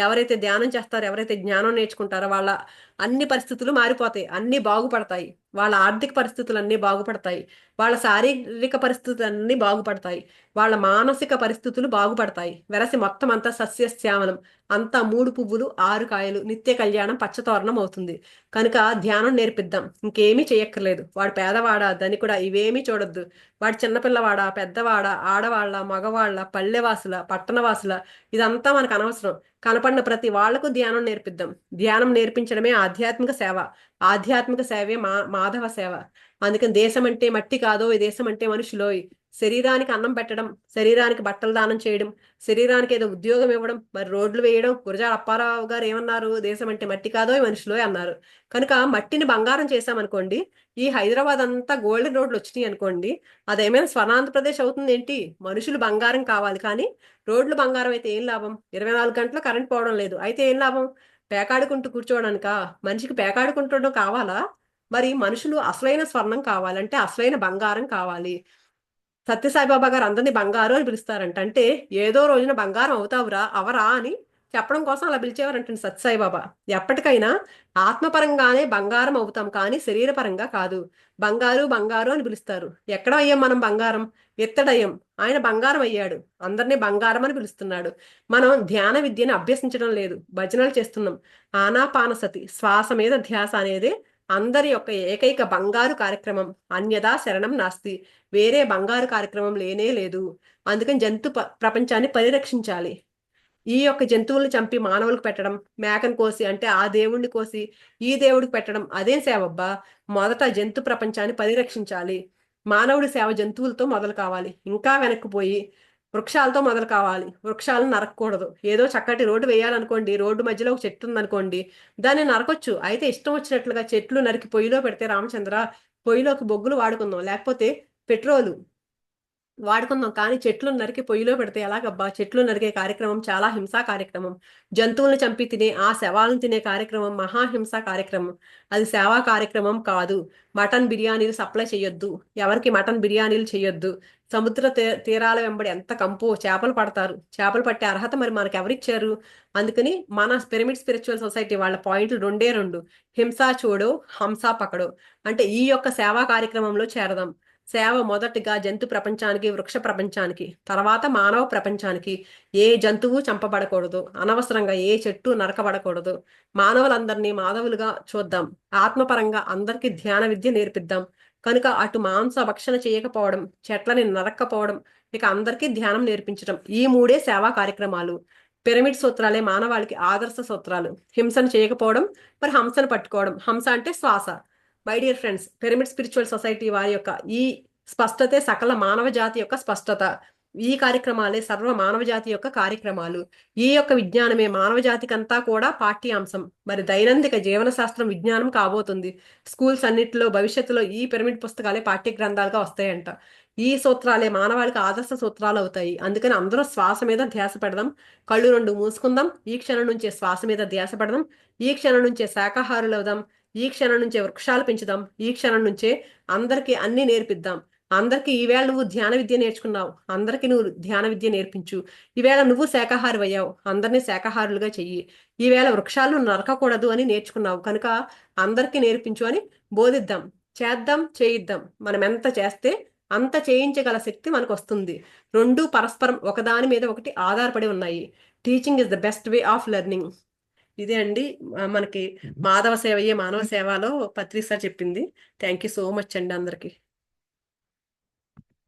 ఎవరైతే ధ్యానం చేస్తారో, ఎవరైతే జ్ఞానం నేర్చుకుంటారో వాళ్ళ అన్ని పరిస్థితులు మారిపోతాయి, అన్నీ బాగుపడతాయి. వాళ్ళ ఆర్థిక పరిస్థితులన్నీ బాగుపడతాయి, వాళ్ళ శారీరక పరిస్థితులన్నీ బాగుపడతాయి, వాళ్ళ మానసిక పరిస్థితులు బాగుపడతాయి. వెరసి మొత్తం అంతా సస్యశ్యామలం, అంతా మూడు పువ్వులు ఆరు కాయలు, నిత్య కళ్యాణం పచ్చతోరణం అవుతుంది. కనుక ధ్యానం నేర్పిద్దాం. ఇంకేమీ చేయక్కర్లేదు. వాడు పేదవాడా ధనికుడా ఇవేమీ చూడొద్దు. వాడు చిన్నపిల్లవాడా పెద్దవాడా ఆడవాళ్ళ మగవాళ్ళ పల్లెవాసుల పట్టణవాసుల ఇదంతా మనకు అనవసరం. కనపడిన ప్రతి వాళ్లకు ధ్యానం నేర్పిద్దాం. ధ్యానం నేర్పించడమే ఆధ్యాత్మిక సేవ. ఆధ్యాత్మిక సేవే మాధవ సేవ. అందుకని దేశం అంటే మట్టి కాదో, ఈ దేశం అంటే మనుషులోయ్. శరీరానికి అన్నం పెట్టడం, శరీరానికి బట్టలు దానం చేయడం, శరీరానికి ఏదో ఉద్యోగం ఇవ్వడం, మరి రోడ్లు వేయడం. గురజాడ అప్పారావు గారు ఏమన్నారు? దేశం అంటే మట్టి కాదో ఈ మనుషులోయ్ అన్నారు. కనుక మట్టిని బంగారం చేశామనుకోండి, ఈ హైదరాబాద్ అంతా గోల్డెన్ రోడ్లు వచ్చినాయి అనుకోండి, అదేమైనా స్వర్ణాంధ్రప్రదేశ్ అవుతుంది ఏంటి? మనుషులు బంగారం కావాలి, కానీ రోడ్లు బంగారం అయితే ఏం లాభం? 24 గంటలు కరెంట్ పోవడం లేదు, అయితే ఏం లాభం? పేకాడుకుంటూ కూర్చోవడానికా? మనిషికి పేకాడుకుంటూ కావాలా? మరి మనుషులు అసలైన స్వర్ణం కావాలంటే అసలైన బంగారం కావాలి. సత్యసాయిబాబా గారు అందరినీ బంగారు అని పిలుస్తారంట. అంటే ఏదో రోజున బంగారం అవుతావురా అవరా అని చెప్పడం కోసం అలా పిలిచేవారంటండి సత్యసాయిబాబా. ఎప్పటికైనా ఆత్మపరంగానే బంగారం అవుతాం, కానీ శరీరపరంగా కాదు. బంగారు బంగారు అని పిలుస్తారు. ఎక్కడ అయ్యాం మనం బంగారం? ఎత్తడయ్యాం. ఆయన బంగారం అయ్యాడు, అందరినీ బంగారం అని పిలుస్తున్నాడు. మనం ధ్యాన విద్యను అభ్యసించడం లేదు, భజనలు చేస్తున్నాం. ఆనాపానసతి శ్వాస మీద ధ్యాస అనేది అందరి యొక్క ఏకైక బంగారు కార్యక్రమం. అన్యదా శరణం నాస్తి. వేరే బంగారు కార్యక్రమం లేనే లేదు. అందుకని ప్రపంచాన్ని పరిరక్షించాలి. ఈ యొక్క జంతువుల్ని చంపి మానవులకు పెట్టడం, మేకను కోసి అంటే ఆ దేవుణ్ణి కోసి ఈ దేవుడికి పెట్టడం అదేం సేవబ్బా? మొదట జంతు ప్రపంచాన్ని పరిరక్షించాలి. మానవుడి సేవ జంతువులతో మొదలు కావాలి. ఇంకా వెనక్కిపోయి వృక్షాలతో మొదలు కావాలి. వృక్షాలను నరకకూడదు. ఏదో చక్కటి రోడ్డు వేయాలనుకోండి, రోడ్డు మధ్యలో ఒక చెట్టు ఉందనుకోండి, దాన్ని నరకొచ్చు. అయితే ఇష్టం వచ్చినట్లుగా చెట్లు నరికి పొయ్యిలో పెడితే రామచంద్ర, పొయ్యిలోకి బొగ్గులు వాడుకుందాం, లేకపోతే పెట్రోలు వాడుకుందాం, కానీ చెట్లు నరికి పొయ్యిలో పెడితే ఎలాగబ్బా? చెట్లు నరికే కార్యక్రమం చాలా హింసా కార్యక్రమం. జంతువులను చంపి తినే ఆ శవాలను తినే కార్యక్రమం మహాహింసా కార్యక్రమం. అది సేవా కార్యక్రమం కాదు. మటన్ బిర్యానీలు సప్లై చేయొద్దు, ఎవరికి మటన్ బిర్యానీలు చేయొద్దు. సముద్ర తీరాల వెంబడి ఎంత కంపు, చేపలు పడతారు. చేపలు పట్టే అర్హత మరి మనకు ఎవరిచ్చారు? అందుకని మన పిరమిడ్ స్పిరిచువల్ సొసైటీ వాళ్ళ పాయింట్లు రెండే రెండు: హింసా చూడో, హంసా పకడో. అంటే ఈ యొక్క సేవా కార్యక్రమంలో చేరదాం. సేవ మొదటిగా జంతు ప్రపంచానికి, వృక్ష ప్రపంచానికి, తర్వాత మానవ ప్రపంచానికి. ఏ జంతువు చంపబడకూడదు, అనవసరంగా ఏ చెట్టు నరకబడకూడదు. మానవులందరినీ మాధవులుగా చూద్దాం. ఆత్మపరంగా అందరికీ ధ్యాన విద్య నేర్పిద్దాం. కనుక అటు మాంస భక్షణ చేయకపోవడం, చెట్లని నరక్కపోవడం, ఇక అందరికీ ధ్యానం నేర్పించడం, ఈ మూడే సేవా కార్యక్రమాలు. పిరమిడ్ సూత్రాలే మానవాళికి ఆదర్శ సూత్రాలు. హింసను చేయకపోవడం, మరి హంసను పట్టుకోవడం. హంస అంటే శ్వాస. My dear friends, pyramid spiritual society వారి యొక్క ఈ స్పష్టతే సకల మానవ జాతి యొక్క స్పష్టత. ఈ కార్యక్రమాలే సర్వ మానవ జాతి యొక్క కార్యక్రమాలు. ఈ యొక్క విజ్ఞానమే మానవ జాతికంతా కూడా పాఠ్యాంశం. మరి దైనందిక జీవన శాస్త్రం విజ్ఞానం కాబోతుంది. స్కూల్స్ అన్నిటిలో భవిష్యత్తులో ఈ పిరమిడ్ పుస్తకాలే పాఠ్య గ్రంథాలుగా వస్తాయంట. ఈ సూత్రాలే మానవాళికి ఆదర్శ సూత్రాలు అవుతాయి. అందుకని అందరూ శ్వాస మీద ధ్యాస పెడదాం. కళ్ళు రెండు మూసుకుందాం. ఈ క్షణం నుంచే శ్వాస మీద ధ్యాస పెడదాం. ఈ క్షణం నుంచే శాకాహారులు అవుదాం. ఈ క్షణం నుంచే వృక్షాలు పెంచుదాం. ఈ క్షణం నుంచే అందరికీ అన్ని నేర్పిద్దాం. అందరికీ ఈవేళ నువ్వు ధ్యాన విద్య నేర్చుకున్నావు, అందరికీ నువ్వు ధ్యాన విద్య నేర్పించు. ఈవేళ నువ్వు శాకాహారి అయ్యావు, అందరినీ శాకాహారులుగా చెయ్యి. ఈవేళ వృక్షాలను నరకకూడదు అని నేర్చుకున్నావు కనుక అందరికీ నేర్పించు అని బోధిద్దాం. చేద్దాం, చేయిద్దాం. మనం ఎంత చేస్తే అంత చేయించగల శక్తి మనకు వస్తుంది. రెండు పరస్పరం ఒకదాని మీద ఒకటి ఆధారపడి ఉన్నాయి. Teaching is the best way of learning. ఇదే అండి మనకి మాధవ సేవయే మానవ సేవలో పత్రి సార్ చెప్పింది. థ్యాంక్ యూ సో మచ్ అండి అందరికి.